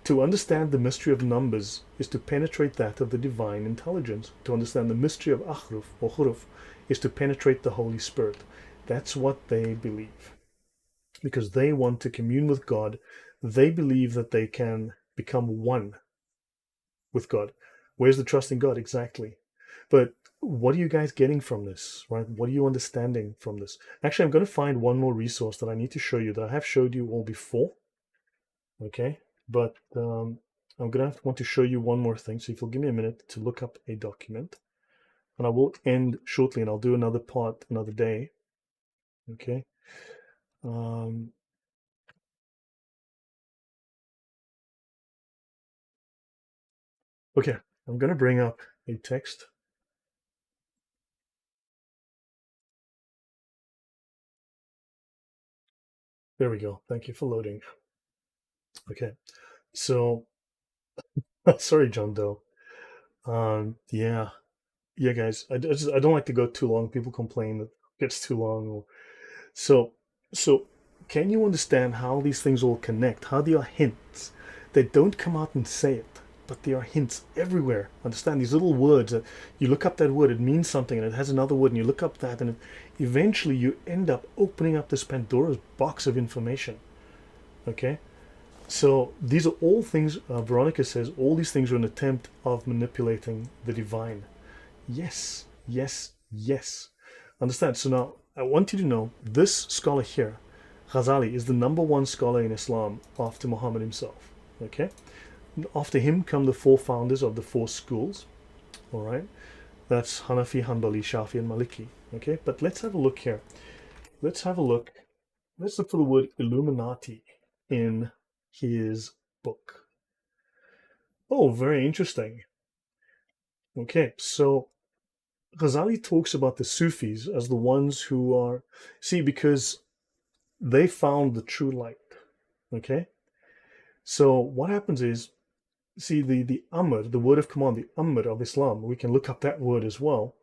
To understand the mystery of numbers is to penetrate that of the divine intelligence. To understand the mystery of ahruf or huruf is to penetrate the Holy Spirit. That's what they believe. Because they want to commune with God. They believe that they can become one with God. Where's the trust in God? Exactly. But what are you guys getting from this, right? What are you understanding from this? Actually, I'm going to find one more resource that I need to show you that I have showed you all before. Okay, but I'm going to want to show you one more thing. So if you'll give me a minute to look up a document, and I will end shortly, and I'll do another part another day. Okay. Okay, I'm going to bring up a text. There we go. Thank you for loading. Okay, so sorry, John Doe. Yeah, yeah, guys. I don't like to go too long. People complain that it gets too long. So so can you understand how these things all connect? How they are hints? They don't come out and say it, but there are hints everywhere. Understand these little words that you look up that word, it means something, and it has another word, and you look up that, and eventually you end up opening up this Pandora's box of information. Okay. So these are all things, Veronica says, all these things are an attempt of manipulating the divine. Yes, yes, yes. Understand? So now I want you to know this scholar here, Ghazali, is the number one scholar in Islam after Muhammad himself. Okay? After him come the four founders of the four schools. All right? That's Hanafi, Hanbali, Shafi, and Maliki. Okay? But let's have a look here. Let's have a look. Let's look for the word Illuminati in his book. Oh, very interesting. Okay, so Ghazali talks about the Sufis as the ones who are, see, because they found the true light. Okay, so what happens is, see, the Amr, the word of command, the Amr of Islam, we can look up that word as well.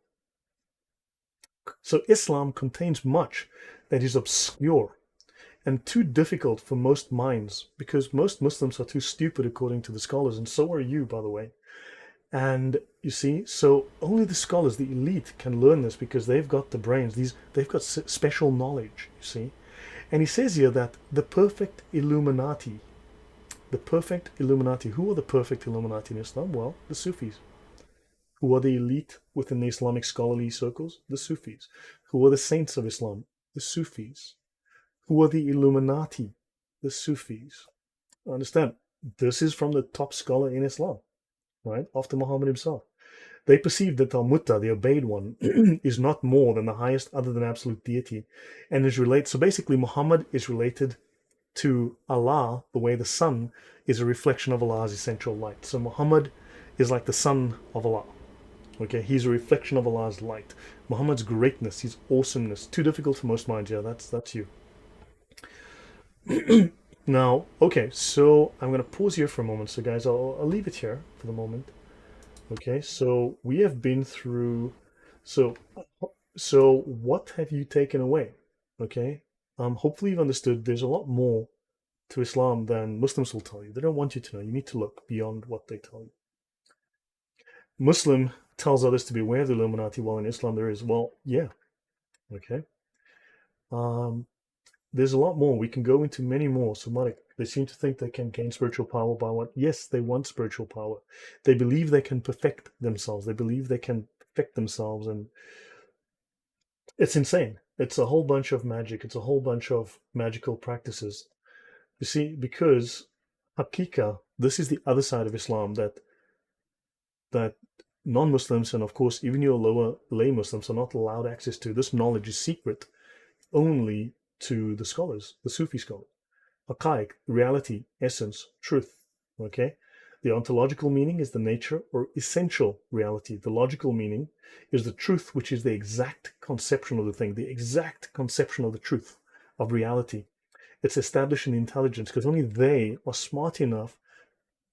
So Islam contains much that is obscure and too difficult for most minds because most Muslims are too stupid, according to the scholars, and so are you, by the way. And you see, so only the scholars, the elite, can learn this because they've got the brains. They've got special knowledge. You see, and he says here that the perfect Illuminati, the perfect Illuminati. Who are the perfect Illuminati in Islam? Well, the Sufis. Who are the elite within the Islamic scholarly circles? The Sufis. Who are the saints of Islam? The Sufis. Who are the Illuminati? The Sufis. Understand? This is from the top scholar in Islam, right? After Muhammad himself. They perceive that Al-Mutta, the obeyed one, is not more than the highest other than absolute deity, and is related. So basically, Muhammad is related to Allah the way the sun is a reflection of Allah's essential light. So Muhammad is like the son of Allah. Okay, he's a reflection of Allah's light. Muhammad's greatness, his awesomeness, too difficult for most minds. Yeah, that's you. Now, okay, so I'm going to pause here for a moment. So guys, I'll leave it here for the moment. Okay, so we have been through, so so what have you taken away? Okay, hopefully you've understood there's a lot more to Islam than Muslims will tell you. They don't want you to know. You need to look beyond what they tell you. Muslim tells others to be aware of the Illuminati, while in Islam there is, well, yeah, okay. Um, there's a lot more. We can go into many more. So, Malik, they seem to think they can gain spiritual power by what? Yes, they want spiritual power. They believe they can perfect themselves. They believe they can perfect themselves, and it's insane. It's a whole bunch of magic. It's a whole bunch of magical practices. You see, because Hakika, this is the other side of Islam that non-Muslims and of course even your lower lay Muslims are not allowed access to. This knowledge is secret only to the scholars, the Sufi scholars. Haqaiq, reality, essence, truth. Okay? The ontological meaning is the nature or essential reality. The logical meaning is the truth, which is the exact conception of the thing, the exact conception of the truth, of reality. It's established in intelligence because only they are smart enough,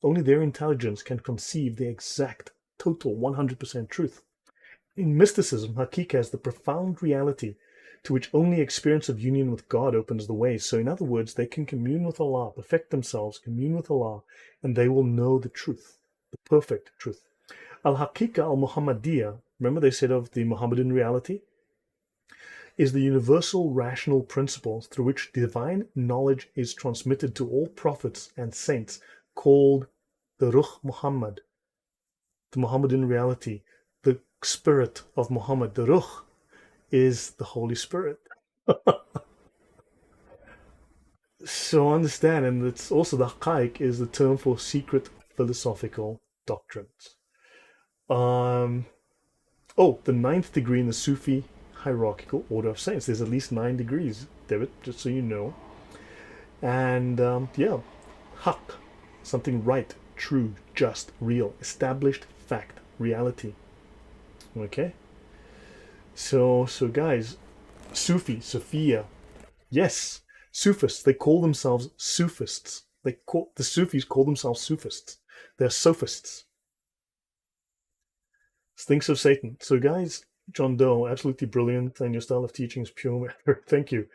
only their intelligence can conceive the exact, total, 100% truth. In mysticism, Hakika is the profound reality to which only experience of union with God opens the way. So in other words, they can commune with Allah, perfect themselves, commune with Allah, and they will know the truth, the perfect truth. Al-Haqiqa al-Muhammadiyya, remember they said of the Muhammadan reality, is the universal rational principle through which divine knowledge is transmitted to all prophets and saints, called the Ruh Muhammad, the Muhammadan reality, the spirit of Muhammad. The Ruh is the Holy Spirit. So understand, and it's also the Haqaiq is the term for secret philosophical doctrines. Oh, the ninth degree in the Sufi hierarchical order of saints. There's at least 9 degrees, David, just so you know. And yeah, haq, something right, true, just, real, established fact, reality. Okay? So guys, Sufi, Sophia, yes, Sufis, they call themselves Sufists. The Sufis call themselves Sufists. They're sophists. Stinks of Satan. So guys, John Doe, absolutely brilliant, and your style of teaching is pure matter. Thank you.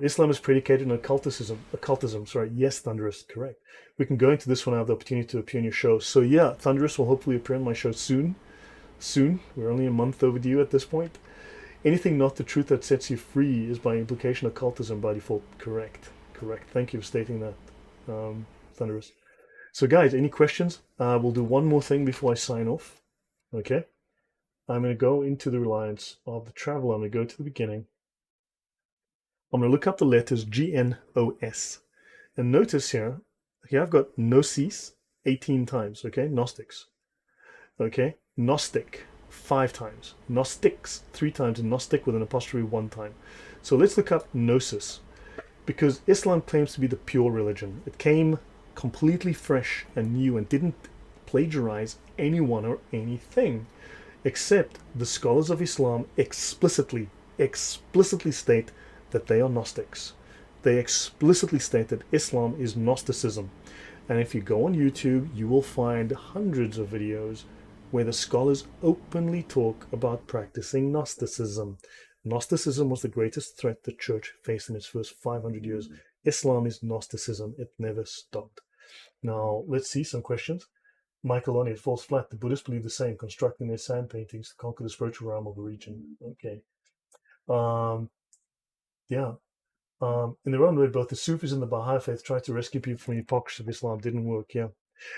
Islam is predicated on occultism. Sorry, yes, Thunderous, correct. We can go into this when I have the opportunity to appear in your show. So yeah, Thunderous will hopefully appear in my show soon. We're only a month overdue at this point. Anything not the truth that sets you free is by implication occultism by default. Correct. Thank you for stating that, Thunderous. So guys, any questions? We'll do one more thing before I sign off. Okay, I'm going to go into the reliance of the traveler. I'm going to go to the beginning. I'm going to look up the letters G-N-O-S. And notice here I've got Gnosis 18 times, okay? Gnostics. Okay? Gnostic 5 times. Gnostics 3 times, and Gnostic with an apostrophe 1 time. So let's look up Gnosis. Because Islam claims to be the pure religion. It came completely fresh and new and didn't plagiarize anyone or anything, except the scholars of Islam explicitly state that they are Gnostics. They explicitly state that Islam is Gnosticism. And if you go on YouTube, you will find hundreds of videos where the scholars openly talk about practicing Gnosticism. Gnosticism was the greatest threat the church faced in its first 500 years. Islam is Gnosticism. It never stopped. Now, let's see some questions. Michael on it falls flat. The Buddhists believe the same, constructing their sand paintings to conquer the spiritual realm of a region. Okay. Yeah. In their own way, both the Sufis and the Baha'i faith tried to rescue people from the hypocrisy of Islam. Didn't work. Yeah.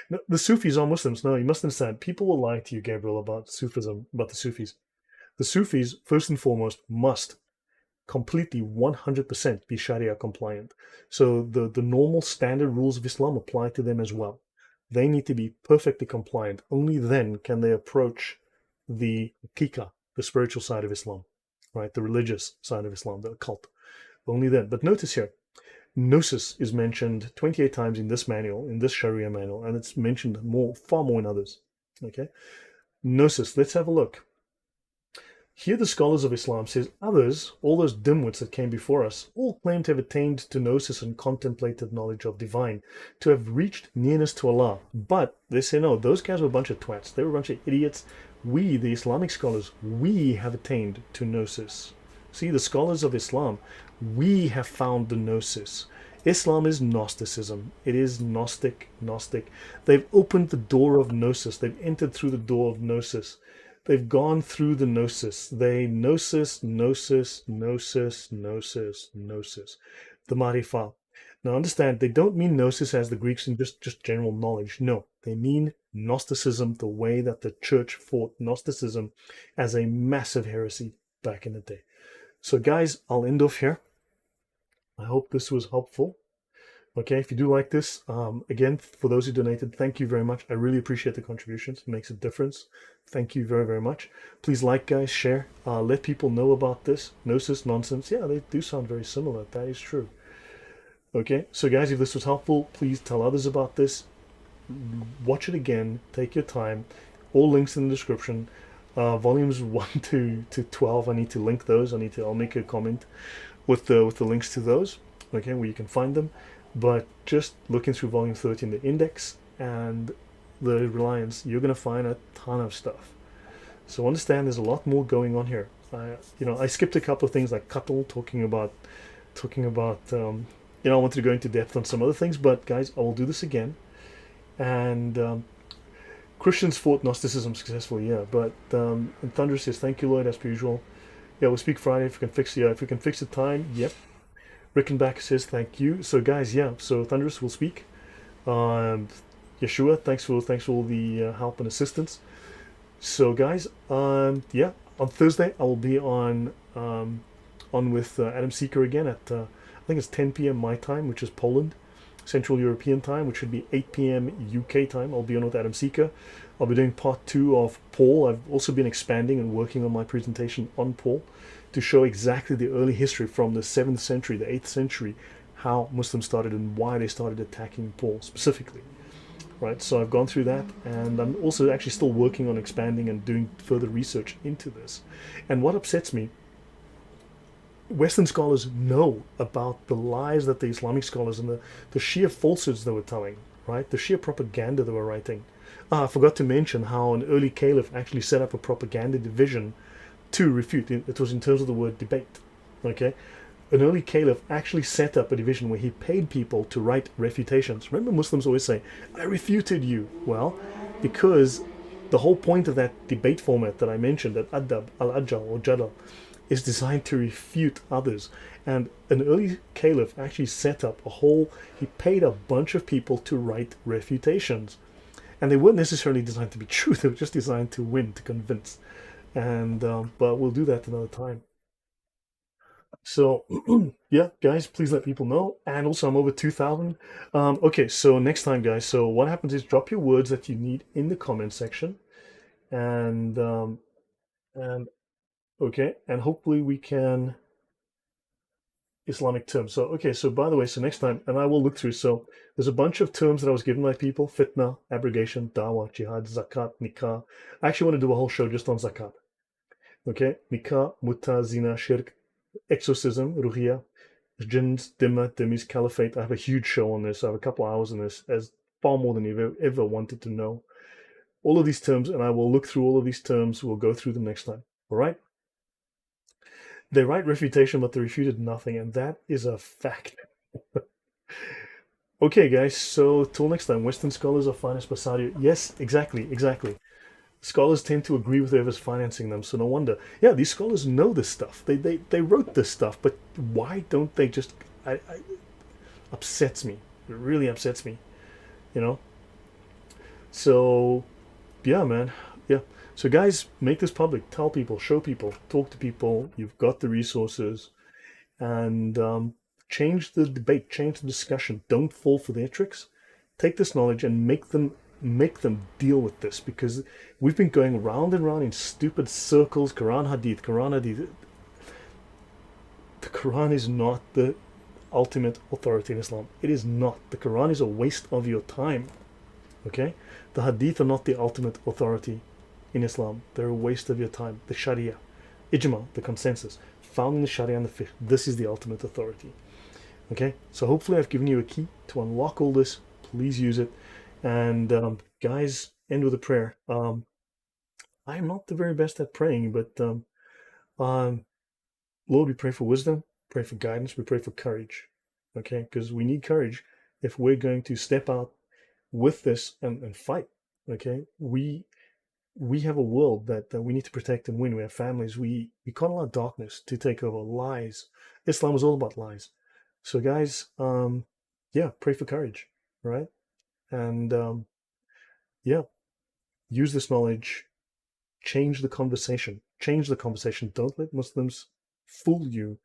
No, the Sufis are Muslims. No, you must understand. People will lie to you, Gabriel, about Sufism, about the Sufis. The Sufis, first and foremost, must completely 100% be Sharia compliant. So the normal standard rules of Islam apply to them as well. They need to be perfectly compliant. Only then can they approach the Hakika, the spiritual side of Islam, right? The religious side of Islam, the occult. Only then. But notice here, Gnosis is mentioned 28 times in this manual, in this Sharia manual, and it's mentioned far more in others. Okay? Gnosis, let's have a look. Here the scholars of Islam says others, all those dimwits that came before us, all claim to have attained to Gnosis and contemplative knowledge of divine, to have reached nearness to Allah. But they say no, those guys were a bunch of twats. They were a bunch of idiots. We, the Islamic scholars, we have attained to Gnosis. See, the scholars of Islam, we have found the Gnosis. Islam is Gnosticism. It is Gnostic. They've opened the door of Gnosis. They've entered through the door of Gnosis. They've gone through the Gnosis. Gnosis. The Marifah. Now understand, they don't mean Gnosis as the Greeks in just general knowledge. No, they mean Gnosticism, the way that the church fought Gnosticism as a massive heresy back in the day. So guys, I'll end off here. I hope this was helpful. Okay, if you do like this, again, for those who donated, thank you very much. I really appreciate the contributions. It makes a difference. Thank you very, very much. Please like, guys, share. Let people know about this. Gnosis, nonsense. Yeah, they do sound very similar. That is true. Okay, so guys, if this was helpful, please tell others about this. Watch it again. Take your time. All links in the description. Volumes 1 to 12, I need to link those. I'll make a comment with the links to those. Okay, where you can find them. But just looking through volume 13, the index and the reliance, you're going to find a ton of stuff. So understand there's a lot more going on here. I skipped a couple of things like Cuttle talking about I wanted to go into depth on some other things, but guys, I will do this again. And Christians fought Gnosticism successfully, yeah. But and Thunder says, "Thank you, Lloyd, as per usual." Yeah, we'll speak Friday if we can fix. Yeah, if we can fix the time. Yep. Rickenback says, "Thank you." So guys, yeah. So Thunderous will speak. Um, Yeshua, thanks for all the help and assistance. So guys, yeah, on Thursday I will be on with Adam Seeker again at I think it's 10 p.m. my time, which is Poland, Central European time, which should be 8 p.m. UK time. I'll be on with Adam Seeker. I'll be doing part 2 of Paul. I've also been expanding and working on my presentation on Paul to show exactly the early history from the 7th century, the 8th century, how Muslims started and why they started attacking Paul specifically. Right, so I've gone through that, and I'm also actually still working on expanding and doing further research into this. And what upsets me, Western scholars know about the lies that the Islamic scholars and the Shia falsehoods they were telling, right? The Shia propaganda they were writing. I forgot to mention how an early caliph actually set up a propaganda division to refute. It was in terms of the word debate, okay? An early caliph actually set up a division where he paid people to write refutations. Remember, Muslims always say, "I refuted you." Well, because the whole point of that debate format that I mentioned, that adab, al-ajal or jadal, is designed to refute others. And an early caliph actually set up he paid a bunch of people to write refutations. And they weren't necessarily designed to be true, they were just designed to win, to convince. And but we'll do that another time. So yeah, guys, please let people know. And also, I'm over 2,000. Okay, so next time, guys. So what happens is drop your words that you need in the comment section, and and okay, and hopefully we can Islamic terms. So okay, so by the way, so next time, and I will look through. So there's a bunch of terms that I was given by people: fitna, abrogation, dawah, jihad, zakat, nikah. I actually want to do a whole show just on zakat. Okay, nikah, mutta, zina, shirk, exorcism, ruhiyah, jinns, dimma, dimmis, caliphate. I have a huge show on this. I have a couple hours on this, as far more than you've ever wanted to know. All of these terms, and I will look through all of these terms. We'll go through them next time. All right? They write refutation, but they refuted nothing, and that is a fact. Okay, guys, so till next time, Western scholars are financed by Saudi. Yes, exactly. Scholars tend to agree with whoever's financing them, so no wonder. Yeah, these scholars know this stuff. They wrote this stuff, but why don't they just... upsets me. It really upsets me, you know? So, yeah, man. Yeah. So, guys, make this public. Tell people, show people, talk to people. You've got the resources. And change the debate, change the discussion. Don't fall for their tricks. Take this knowledge and make them deal with this, because we've been going round and round in stupid circles. Quran Hadith. The Quran is not the ultimate authority in Islam. It is not. The Quran is a waste of your time. Okay? The Hadith are not the ultimate authority in Islam. They're a waste of your time. The Sharia, Ijma, the consensus, found in the Sharia and the Fiqh, this is the ultimate authority. Okay? So hopefully I've given you a key to unlock all this. Please use it. And guys, end with a prayer. I'm not the very best at praying, but Lord, we pray for wisdom, pray for guidance, we pray for courage. Okay? Because we need courage if we're going to step out with this and fight. Okay? We have a world that we need to protect and win. We have families. We can't allow darkness to take over. Lies. Islam is all about lies. So guys, yeah, pray for courage, right? And yeah, use this knowledge. Change the conversation. Change the conversation. Don't let Muslims fool you.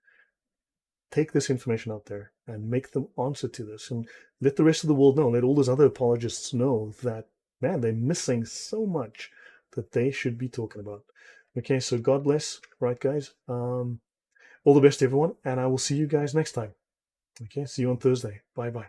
Take this information out there and make them answer to this, and let the rest of the world know. Let all those other apologists know that, man, they're missing so much that they should be talking about. Okay, so God bless, right, guys? All the best, everyone, and I will see you guys next time. Okay, see you on Thursday. Bye-bye.